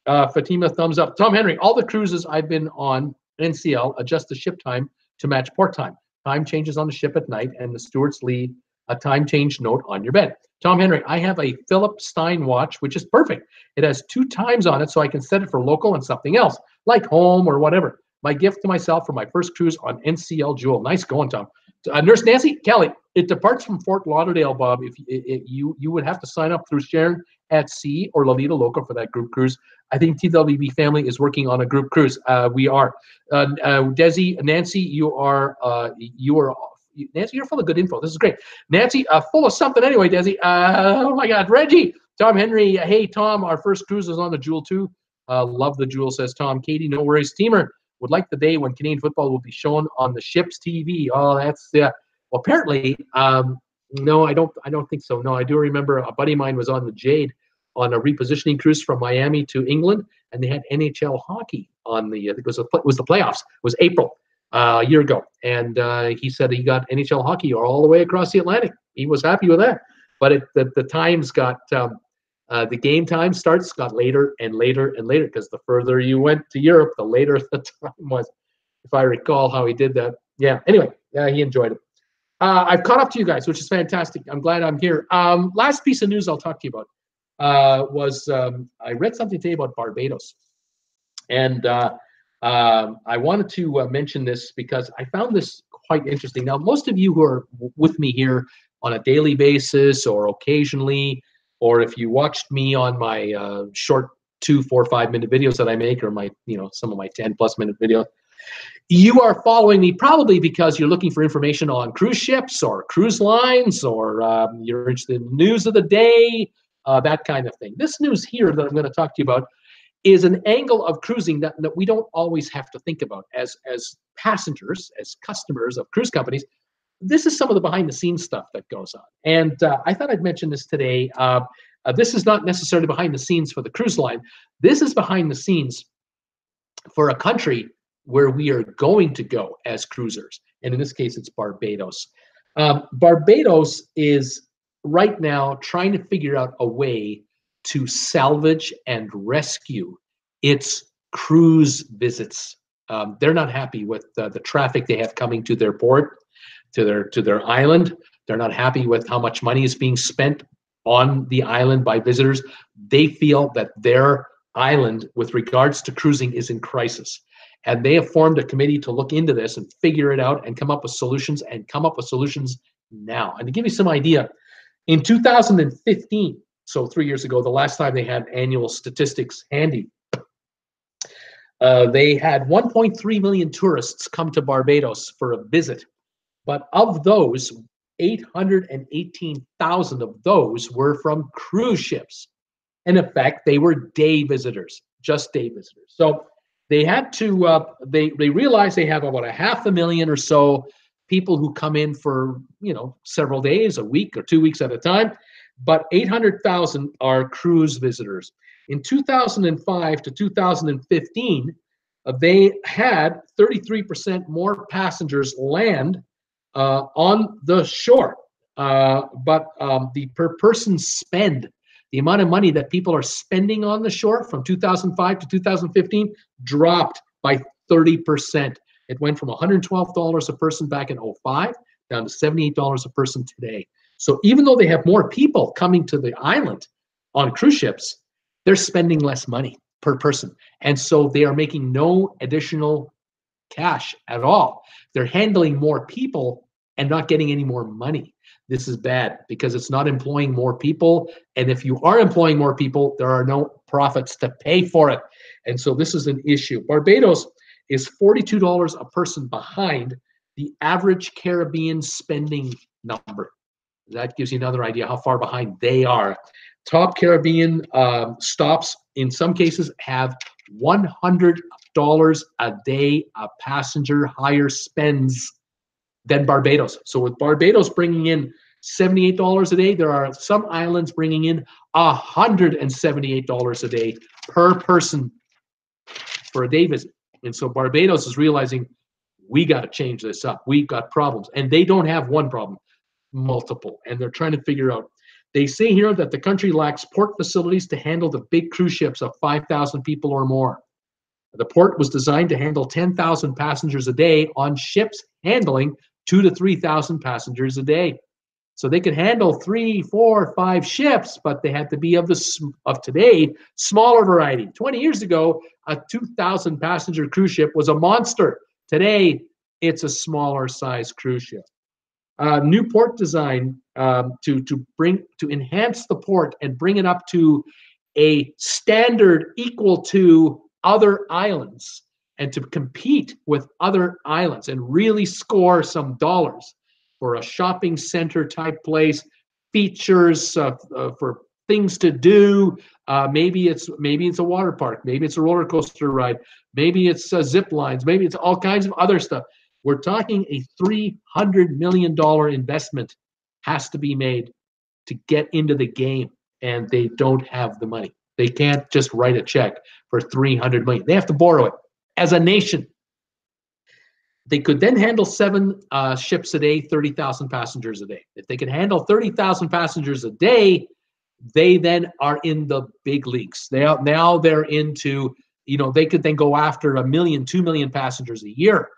Fatima, thumbs up. Tom Henry, all the cruises I've been on, NCL, adjust the ship time to match port time. Time changes on the ship at night, and the stewards leave a time change note on your bed. Tom Henry, I have a Philip Stein watch, which is perfect. It has 2 times on it, so I can set it for local and something else, like home or whatever. My gift to myself for my first cruise on NCL Jewel. Nice going, Tom. Nurse Nancy, Kelly, it departs from Fort Lauderdale, Bob. If you would have to sign up through Sharon at Sea or La Vida Loca for that group cruise. I think TWB Family is working on a group cruise. We are. Desi, Nancy, you are Nancy, you're full of good info. This is great. Nancy, full of something anyway, Desi. Oh my God, Reggie, Tom Henry. Hey, Tom, our first cruise is on the Jewel too. Love the Jewel, says Tom. Katie, no worries. Steamer would like the day when Canadian football will be shown on the ship's TV. Oh, that's well, apparently, no, I don't think so. No, I do remember a buddy of mine was on the Jade on a repositioning cruise from Miami to England, and they had NHL hockey on the. I think it was the playoffs. It was April a year ago, and he said he got NHL hockey all the way across the Atlantic. He was happy with that, but the times got. The game time got later and later and later, because the further you went to Europe, the later the time was, if I recall how he did that. Yeah, anyway, he enjoyed it. I've caught up to you guys, which is fantastic. I'm glad I'm here. Last piece of news I'll talk to you about was I read something today about Barbados. And I wanted to mention this because I found this quite interesting. Now, most of you who are with me here on a daily basis or occasionally, or if you watched me on my short 2, 4, 5 minute videos that I make, or my, some of my 10+ minute videos, you are following me probably because you're looking for information on cruise ships or cruise lines, or you're interested in the news of the day, that kind of thing. This news here that I'm going to talk to you about is an angle of cruising that we don't always have to think about as passengers, as customers of cruise companies. This is some of the behind-the-scenes stuff that goes on. And I thought I'd mention this today. This is not necessarily behind the scenes for the cruise line. This is behind the scenes for a country where we are going to go as cruisers. And in this case, it's Barbados. Barbados is right now trying to figure out a way to salvage and rescue its cruise visits. They're not happy with the traffic they have coming to their port, to their island. They're not happy with how much money is being spent on the island by visitors. They feel that their island, with regards to cruising, is in crisis. And they have formed a committee to look into this and figure it out and come up with solutions, now. And to give you some idea, in 2015, so 3 years ago, the last time they had annual statistics handy, they had 1.3 million tourists come to Barbados for a visit. But of those, 818,000 of those were from cruise ships. And in fact, they were day visitors, just day visitors. So they had to, they realized they have about 500,000 or so people who come in for, several days, a week or 2 weeks at a time. But 800,000 are cruise visitors. In 2005 to 2015, they had 33% more passengers land on the shore, but the per person spend, the amount of money that people are spending on the shore from 2005 to 2015 dropped by 30%. It went from $112 a person back in 05 down to $78 a person today. So even though they have more people coming to the island on cruise ships, they're spending less money per person. And so they are making no additional cash at all. They're handling more people and not getting any more money. This is bad because it's not employing more people. And if you are employing more people, there are no profits to pay for it. And so this is an issue. Barbados is $42 a person behind the average Caribbean spending number. That gives you another idea how far behind they are. Top Caribbean stops, in some cases, have $100 a day a passenger higher spends than Barbados. So with Barbados bringing in $78 a day, there are some islands bringing in $178 a day per person for a day visit. And so Barbados is realizing, we got to change this up. We've got problems. And they don't have one problem, multiple. And they're trying to figure out. They say here that the country lacks port facilities to handle the big cruise ships of 5,000 people or more. The port was designed to handle 10,000 passengers a day on ships handling 2,000 to 3,000 passengers a day. So they could handle 3, 4, 5 ships, but they had to be of today, smaller variety. 20 years ago, a 2,000 passenger cruise ship was a monster. Today, it's a smaller size cruise ship. New port design to enhance the port and bring it up to a standard equal to other islands and to compete with other islands and really score some dollars for a shopping center type place, features for things to do. Maybe it's a water park, maybe it's a roller coaster ride, maybe it's zip lines, maybe it's all kinds of other stuff. We're talking a $300 million investment has to be made to get into the game, and they don't have the money. They can't just write a check for $300 million. They have to borrow it as a nation. They could then handle 7 ships a day, 30,000 passengers a day. If they can handle 30,000 passengers a day, they then are in the big leagues. Now they're into, they could then go after 1 million, 2 million passengers a year.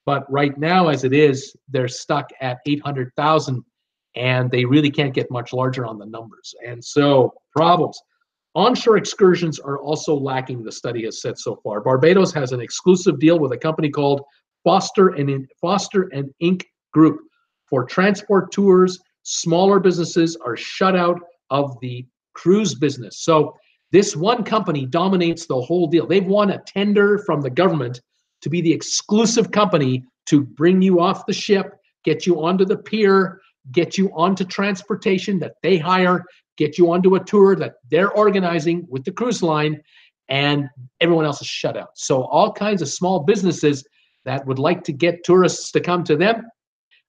But right now, as it is, they're stuck at 800,000, and they really can't get much larger on the numbers. And so problems. Onshore excursions are also lacking, the study has said so far. Barbados has an exclusive deal with a company called Foster and Inc. Group for transport tours. Smaller businesses are shut out of the cruise business. So this one company dominates the whole deal. They've won a tender from the government to be the exclusive company to bring you off the ship, get you onto the pier, get you onto transportation that they hire, get you onto a tour that they're organizing with the cruise line, and everyone else is shut out. So all kinds of small businesses that would like to get tourists to come to them,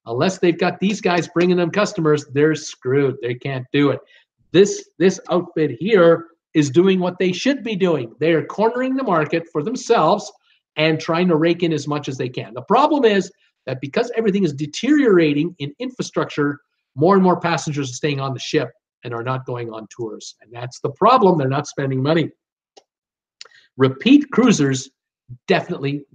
unless they've got these guys bringing them customers, they're screwed. They can't do it. This outfit here is doing what they should be doing. They are cornering the market for themselves and trying to rake in as much as they can. The problem is that because everything is deteriorating in infrastructure, more and more passengers are staying on the ship and are not going on tours. And that's the problem. They're not spending money. Repeat cruisers definitely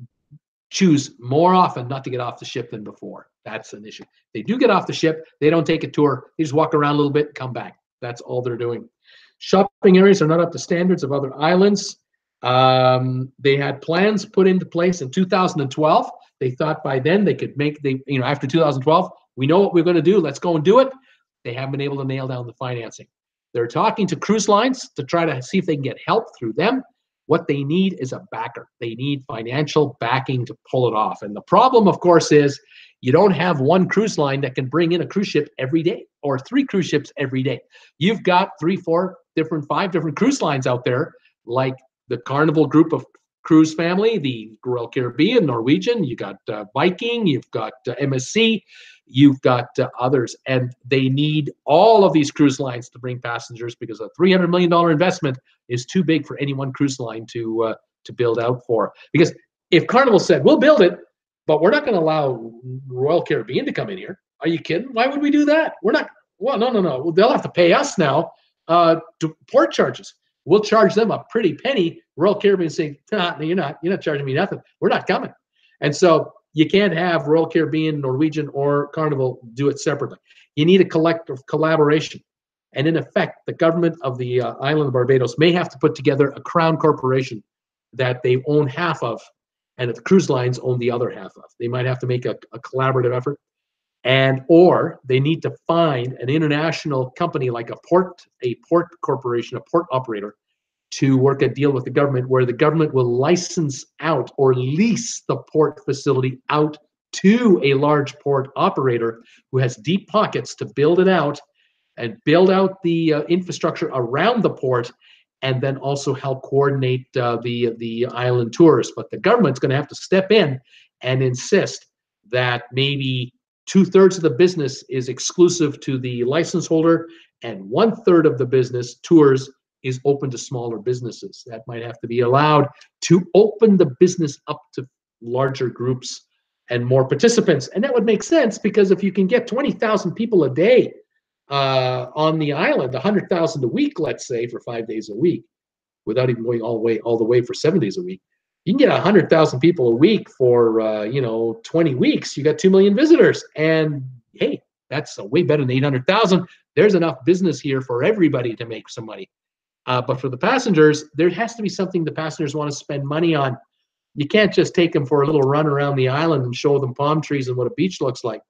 choose more often not to get off the ship than before. That's an issue. They do get off the ship. They don't take a tour. They just walk around a little bit and come back. That's all they're doing. Shopping areas are not up to standards of other islands. They had plans put into place in 2012. They thought by then they could after 2012, we know what we're going to do. Let's go and do it. They haven't been able to nail down the financing. They're talking to cruise lines to try to see if they can get help through them. What they need is a backer. They need financial backing to pull it off. And the problem, of course, is you don't have one cruise line that can bring in a cruise ship every day or 3 cruise ships every day. You've got 3, 4 different, 5 different cruise lines out there, like the Carnival group of cruise family, the Royal Caribbean, Norwegian, you got Viking, you've got MSC, you've got others, and they need all of these cruise lines to bring passengers because a $300 million investment is too big for any one cruise line to build out for. Because if Carnival said, we'll build it, but we're not going to allow Royal Caribbean to come in here. Are you kidding? Why would we do that? We're not. Well, no. They'll have to pay us now. port charges. We'll charge them a pretty penny. Royal Caribbean saying, nah, no, you're not charging me nothing. We're not coming. And so you can't have Royal Caribbean, Norwegian, or Carnival do it separately. You need a collective collaboration. And in effect, the government of the island of Barbados may have to put together a crown corporation that they own half of, and the cruise lines own the other half of. They might have to make a collaborative effort. And or they need to find an international company like a port corporation, a port operator, to work a deal with the government where the government will license out or lease the port facility out to a large port operator who has deep pockets to build it out and build out the infrastructure around the port, and then also help coordinate the island tours. But the government's going to have to step in and insist that maybe 2/3 of the business is exclusive to the license holder, and 1/3 of the business tours is open to smaller businesses. That might have to be allowed to open the business up to larger groups and more participants. And that would make sense, because if you can get 20,000 people a day on the island, 100,000 a week, let's say, for 5 days a week, without even going all the way for 7 days a week, you can get 100,000 people a week for 20 weeks. You got 2 million visitors, and hey, that's way better than 800,000. There's enough business here for everybody to make some money. But for the passengers, there has to be something the passengers want to spend money on. You can't just take them for a little run around the island and show them palm trees and what a beach looks like.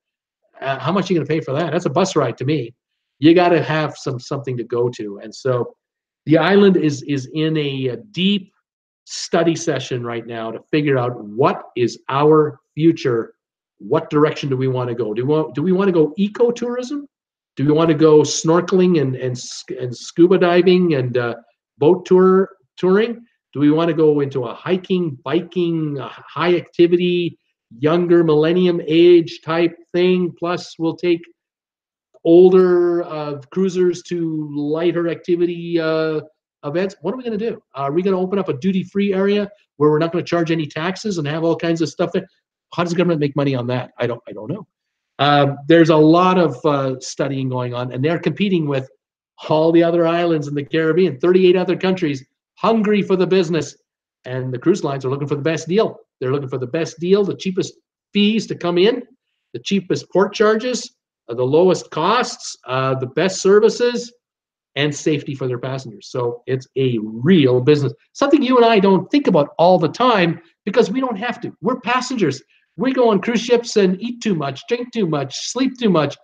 How much are you going to pay for that? That's a bus ride to me. You got to have something to go to. And so the island is in a deep study session right now to figure out what is our future. What direction do we want to go? Do we want to go ecotourism? Do we want to go snorkeling and scuba diving and boat touring? Do we want to go into a hiking, biking, high activity, younger millennium age type thing? Plus, we'll take older cruisers to lighter activity events. What are we going to do? Are we going to open up a duty-free area where we're not going to charge any taxes and have all kinds of stuff there? How does the government make money on that? I don't know. There's a lot of studying going on, and they're competing with all the other islands in the Caribbean, 38 other countries, hungry for the business. And the cruise lines are looking for the best deal. They're looking for the best deal, the cheapest fees to come in, the cheapest port charges, the lowest costs, the best services, and safety for their passengers. So it's a real business. Something you and I don't think about all the time because we don't have to. We're passengers. We go on cruise ships and eat too much, drink too much, sleep too much,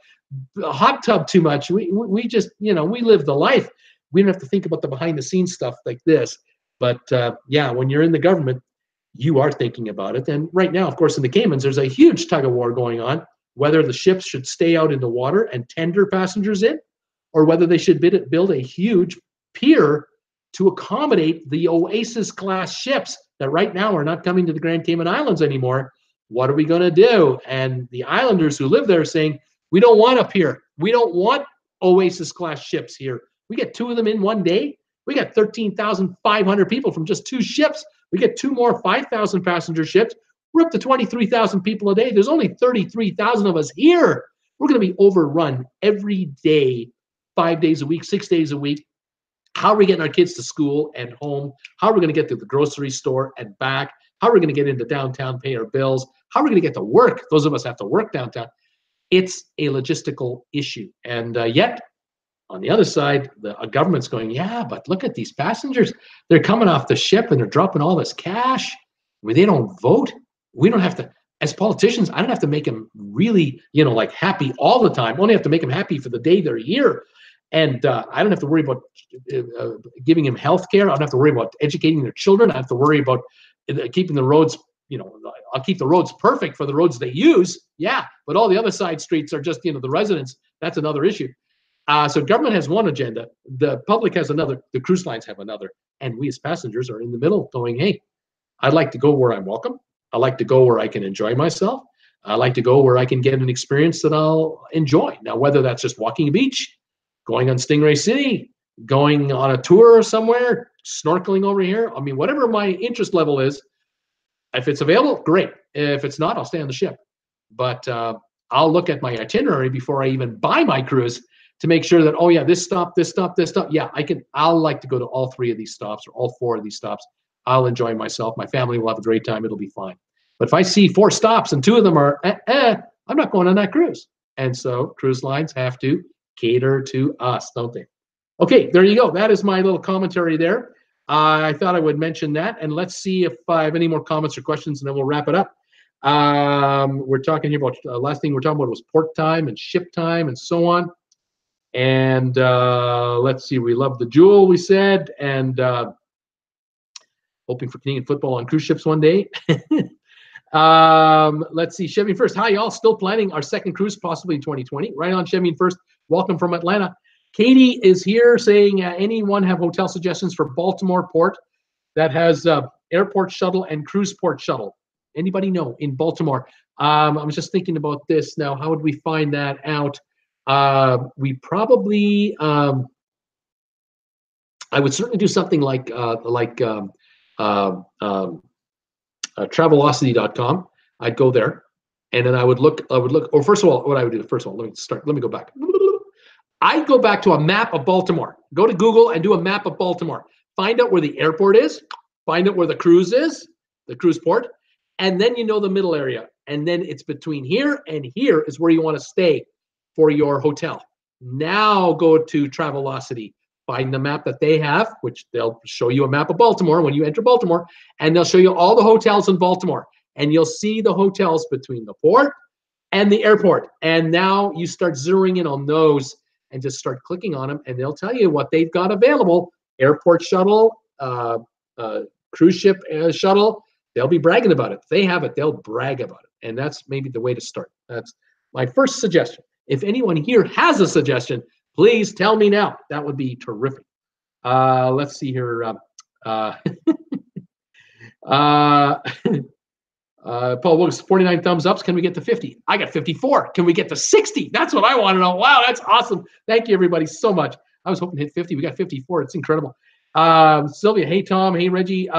hot tub too much. We just, we live the life. We don't have to think about the behind the scenes stuff like this. But yeah, when you're in the government, you are thinking about it. And right now, of course, in the Caymans, there's a huge tug of war going on, whether the ships should stay out in the water and tender passengers in, or whether they should build a huge pier to accommodate the Oasis class ships that right now are not coming to the Grand Cayman Islands anymore. What are we going to do? And the islanders who live there are saying, we don't want a pier. We don't want Oasis class ships here. We get 2 of them in one day. We got 13,500 people from just 2 ships. We get 2 more 5,000 passenger ships. We're up to 23,000 people a day. There's only 33,000 of us here. We're going to be overrun every day, 5 days a week, 6 days a week. How are we getting our kids to school and home? How are we going to get to the grocery store and back? How are we going to get into downtown, pay our bills? How are we going to get to work? Those of us have to work downtown. It's a logistical issue. And yet, on the other side, the government's going, yeah, but look at these passengers. They're coming off the ship and they're dropping all this cash. I mean, they don't vote. We don't have to, as politicians, I don't have to make them really, like happy all the time. I only have to make them happy for the day they're here. And I don't have to worry about giving them health care. I don't have to worry about educating their children. I have to worry about keeping the roads, I'll keep the roads perfect for the roads they use. Yeah, but all the other side streets are just, the residents. That's another issue. So government has one agenda. The public has another. The cruise lines have another. And we as passengers are in the middle going, hey, I'd like to go where I'm welcome. I like to go where I can enjoy myself. I like to go where I can get an experience that I'll enjoy. Now, whether that's just walking a beach, going on Stingray City, going on a tour somewhere, snorkeling over here. I mean, whatever my interest level is, if it's available, great. If it's not, I'll stay on the ship. But I'll look at my itinerary before I even buy my cruise to make sure that, oh yeah, this stop, this stop, this stop. Yeah, I'll like to go to all 3 of these stops or all 4 of these stops. I'll enjoy myself. My family will have a great time. It'll be fine. But if I see 4 stops and 2 of them are, I'm not going on that cruise. And so cruise lines have to cater to us, don't they? Okay, there you go. That is my little commentary there. I thought I would mention that. And let's see if I have any more comments or questions, and then we'll wrap it up. We're talking here about, last thing we're talking about was port time and ship time and so on. And let's see, we love the Jewel, we said, and hoping for Canadian football on cruise ships one day. Let's see, Chevy First. Hi, y'all. Still planning our second cruise, possibly in 2020. Right on, Chevy First. Welcome from Atlanta. Katie is here saying, anyone have hotel suggestions for Baltimore Port that has airport shuttle and cruise port shuttle? Anybody know in Baltimore? I was just thinking about this now. How would we find that out? We probably, I would certainly do something like Travelocity.com. I'd go there, and then I would look. Or first of all, what I would do. First of all, let me go back. I'd go back to a map of Baltimore. Go to Google and do a map of Baltimore. Find out where the airport is. Find out where the cruise is, the cruise port, and then you know the middle area. And then it's between here and here is where you want to stay for your hotel. Now go to Travelocity. Find the map that they have, which they'll show you a map of Baltimore when you enter Baltimore, and they'll show you all the hotels in Baltimore. And you'll see the hotels between the port and the airport. And now you start zeroing in on those and just start clicking on them, and they'll tell you what they've got available. Airport shuttle, cruise ship shuttle. They'll be bragging about it. If they have it, they'll brag about it. And that's maybe the way to start. That's my first suggestion. If anyone here has a suggestion, please tell me now. That would be terrific. Let's see here. Paul Wilkes, 49 thumbs ups. Can we get to 50? I got 54. Can we get to 60? That's what I want to know. Wow, that's awesome. Thank you, everybody, so much. I was hoping to hit 50. We got 54. It's incredible. Sylvia, hey, Tom. Hey, Reggie.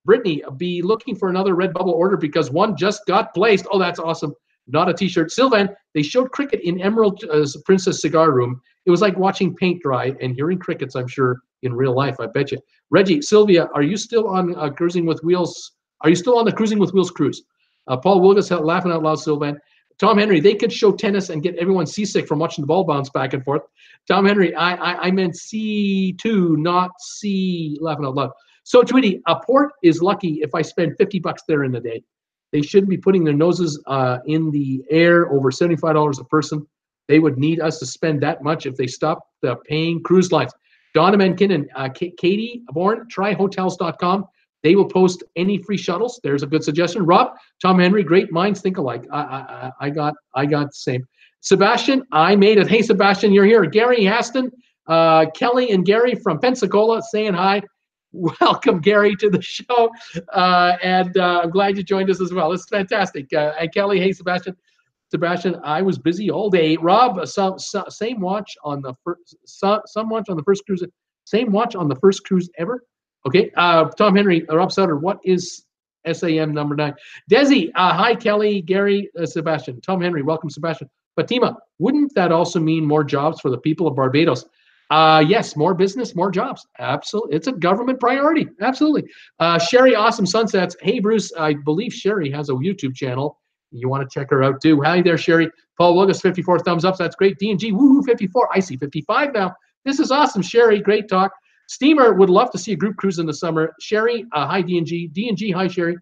Brittany, be looking for another RedBubble order because one just got placed. Oh, that's awesome. Not a T-shirt. Sylvan, they showed cricket in Emerald Princess Cigar Room. It was like watching paint dry and hearing crickets, I'm sure, in real life. I bet you. Reggie, Sylvia, are you still on Cruising with Wheels? Are you still on the Cruising with Wheels cruise? Paul Wilgus, laughing out loud, Sylvan. Tom Henry, they could show tennis and get everyone seasick from watching the ball bounce back and forth. Tom Henry, I meant C2, not C, laughing out loud. So, Tweety, a port is lucky if I spend $50 there in a day. They shouldn't be putting their noses in the air over $75 a person. They would need us to spend that much if they stopped paying cruise lines. Donna Mankinnon, Katie Bourne, tryhotels.com. They will post any free shuttles. There's a good suggestion. Rob, Tom Henry, great minds think alike. I got the same. Sebastian, I made it. Hey, Sebastian, you're here. Gary Aston, Kelly and Gary from Pensacola saying hi. Welcome, Gary, to the show. And I'm glad you joined us as well. It's fantastic. And Kelly, hey, Sebastian. Sebastian, I was busy all day. Rob, same watch on the first, some watch on the first cruise. Same watch on the first cruise ever. Okay, Tom Henry, Rob Sutter, what is SAM number 9? Desi, hi, Kelly, Gary, Sebastian. Tom Henry, welcome, Sebastian. Fatima, wouldn't that also mean more jobs for the people of Barbados? Yes, more business, more jobs. Absolutely. It's a government priority. Absolutely. Sherry, Awesome Sunsets. Hey, Bruce, I believe Sherry has a YouTube channel. You want to check her out, too. Hi there, Sherry. Paul Wilgus, 54 thumbs up. That's great. D&G, woohoo, 54. I see 55 now. This is awesome, Sherry. Great talk. Steamer would love to see a group cruise in the summer. Sherry, hi, D&G. D&G, hi, Sherry.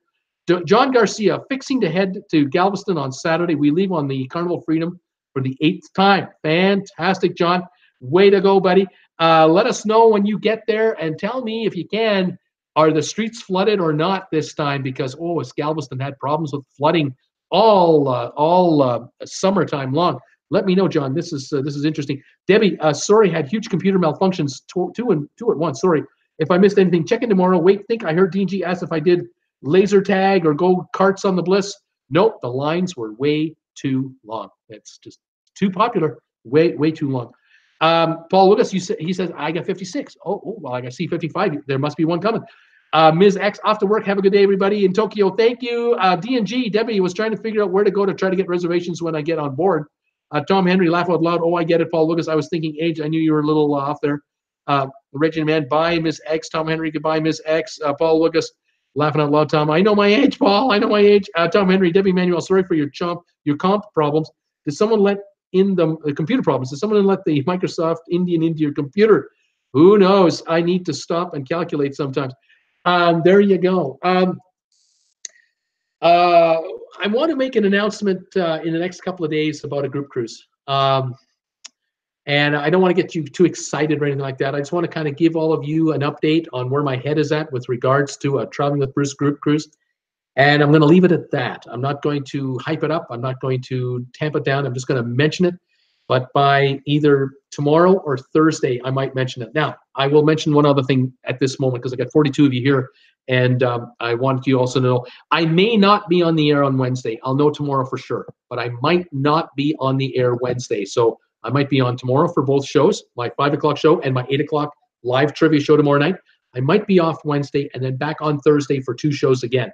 John Garcia, fixing to head to Galveston on Saturday. We leave on the Carnival Freedom for the 8th time. Fantastic, John. Way to go, buddy. Let us know when you get there and tell me if you can, are the streets flooded or not this time? Because, Galveston had problems with flooding all summertime long. Let me know, John. This is interesting. Debbie, sorry, had huge computer malfunctions two at once. Sorry if I missed anything. Check in tomorrow. Wait, think I heard DG ask if I did laser tag or go karts on the Bliss. Nope, the lines were way too long. It's just too popular. Way too long. Paul Lucas, he says I got 56. Well, I got C55. There must be one coming. Ms. X, off to work. Have a good day, everybody in Tokyo. Thank you. D&G, Debbie was trying to figure out where to go to try to get reservations when I get on board. Tom Henry, laugh out loud. Oh, I get it, Paul Lucas. I was thinking age. I knew you were a little off there. Reggie Man, bye, Miss X. Tom Henry, goodbye, Miss X. Paul Lucas, laughing out loud. Tom, I know my age, Paul. I know my age. Tom Henry, Debbie Manuel, sorry for your comp problems. Did someone let in the computer problems? Did someone let the Microsoft Indian into your computer? Who knows? I need to stop and calculate sometimes. There you go. I want to make an announcement in the next couple of days about a group cruise. And I don't want to get you too excited or anything like that. I just want to kind of give all of you an update on where my head is at with regards to a Traveling with Bruce group cruise. And I'm going to leave it at that. I'm not going to hype it up. I'm not going to tamp it down. I'm just going to mention it. But by either tomorrow or Thursday, I might mention it. Now, I will mention one other thing at this moment because I got 42 of you here. And I want you also to know, I may not be on the air on Wednesday. I'll know tomorrow for sure. But I might not be on the air Wednesday. So I might be on tomorrow for both shows, my 5 o'clock show and my 8 o'clock live trivia show tomorrow night. I might be off Wednesday and then back on Thursday for 2 shows again.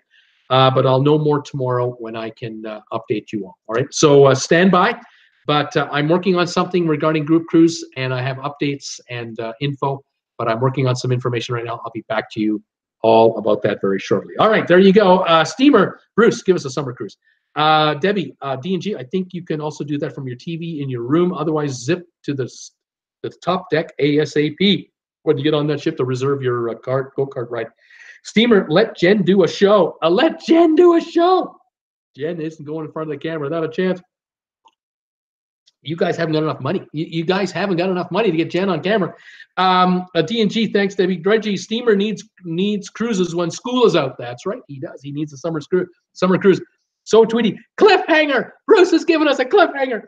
But I'll know more tomorrow when I can update you all right? So stand by. But I'm working on something regarding group cruise, and I have updates and info. But I'm working on some information right now. I'll be back to you all about that very shortly. All right, there you go. Steamer, Bruce, give us a summer cruise. Debbie, D&G, I think you can also do that from your TV in your room. Otherwise, zip to the top deck ASAP when you get on that ship to reserve your go-kart ride. Steamer, let Jen do a show. Let Jen do a show. Jen isn't going in front of the camera. Not a chance. You guys haven't got enough money. You guys haven't got enough money to get Jen on camera. D&G, thanks, Debbie. Reggie, Steamer needs cruises when school is out. That's right, he does. He needs a summer cruise. So Tweety, cliffhanger. Bruce has given us a cliffhanger.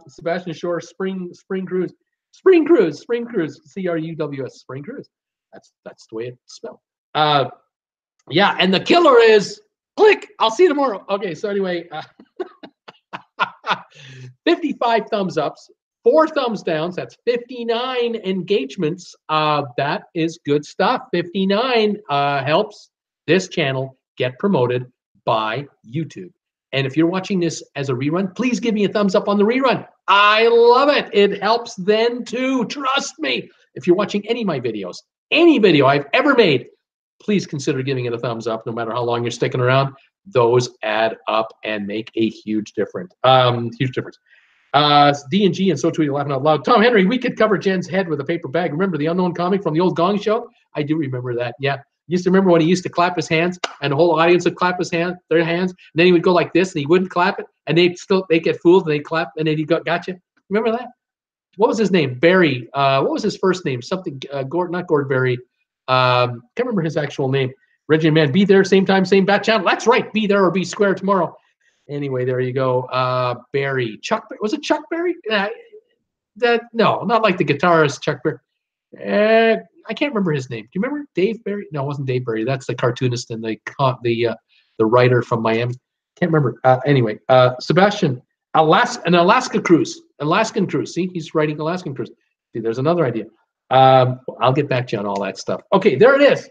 Sebastian Shore, spring cruise. Spring cruise. CRUWS, spring cruise. That's the way it's spelled. Yeah, and the killer is click. I'll see you tomorrow. Okay, so anyway, 55 thumbs ups, 4 thumbs downs. That's 59 engagements. That is good stuff. 59 helps this channel get promoted by YouTube. And if you're watching this as a rerun, please give me a thumbs up on the rerun. I love it. It helps then too. Trust me. If you're watching any of my videos, any video I've ever made, please consider giving it a thumbs up no matter how long you're sticking around. Those add up and make a huge difference. D&G and so tweet laughing out loud. Tom Henry, we could cover Jen's head with a paper bag. Remember the unknown comic from the old Gong Show? I do remember that. Yeah. Used to remember when he used to clap his hands and the whole audience would clap their hands, and then he would go like this and he wouldn't clap it, and they get fooled and they clap, and then he got you. Remember that? What was his name? Barry. What was his first name? Something not Gord Barry. Can't remember his actual name. Reggie Man, be there, same time, same bat channel. That's right. Be there or be square tomorrow. Anyway, there you go. Barry. Was it Chuck Berry? No, not like the guitarist Chuck Berry. I can't remember his name. Do you remember Dave Barry? No, it wasn't Dave Barry. That's the cartoonist and the writer from Miami. Can't remember. Anyway, Sebastian, an Alaskan cruise. See, he's writing Alaskan cruise. See, there's another idea. I'll get back to you on all that stuff. Okay, there it is.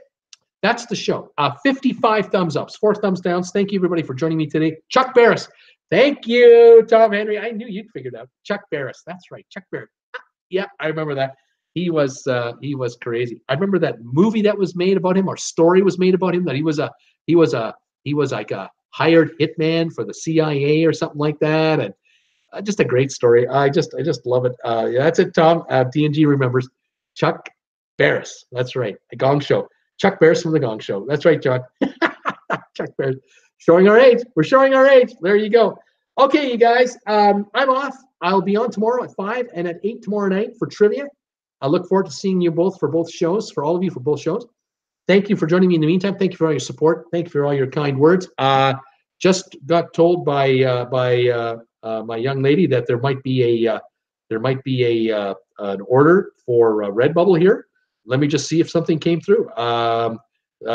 That's the show. 55 thumbs ups, 4 thumbs downs. Thank you, everybody, for joining me today. Chuck Barris. Thank you, Tom Henry. I knew you'd figure it out. Chuck Barris. That's right, Chuck Barris. Yeah, I remember that. He was crazy. I remember that movie that was made about him, or story was made about him, that he was like a hired hitman for the CIA or something like that, and just a great story. I just love it. Yeah, that's it, Tom. D&G remembers Chuck Barris. That's right, the Gong Show. Chuck Barris from the Gong Show. That's right, John. Chuck Barris. Showing our age. We're showing our age. There you go. Okay, you guys. I'm off. I'll be on tomorrow at 5 and at 8 tomorrow night for trivia. I look forward to seeing you both for both shows, for all of you for both shows. Thank you for joining me in the meantime. Thank you for all your support. Thank you for all your kind words. Just got told by my young lady that there might be an order for RedBubble here. Let me just see if something came through. I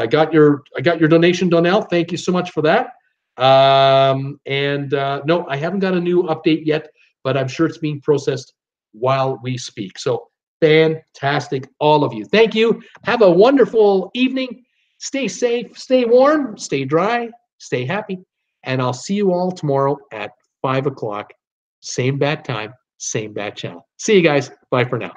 got your donation, Donnell. Thank you so much for that. No, I haven't got a new update yet, but I'm sure it's being processed while we speak. So fantastic, all of you. Thank you. Have a wonderful evening. Stay safe, stay warm, stay dry, stay happy, and I'll see you all tomorrow at 5 o'clock Same bad time, same bad channel. See you guys. Bye for now.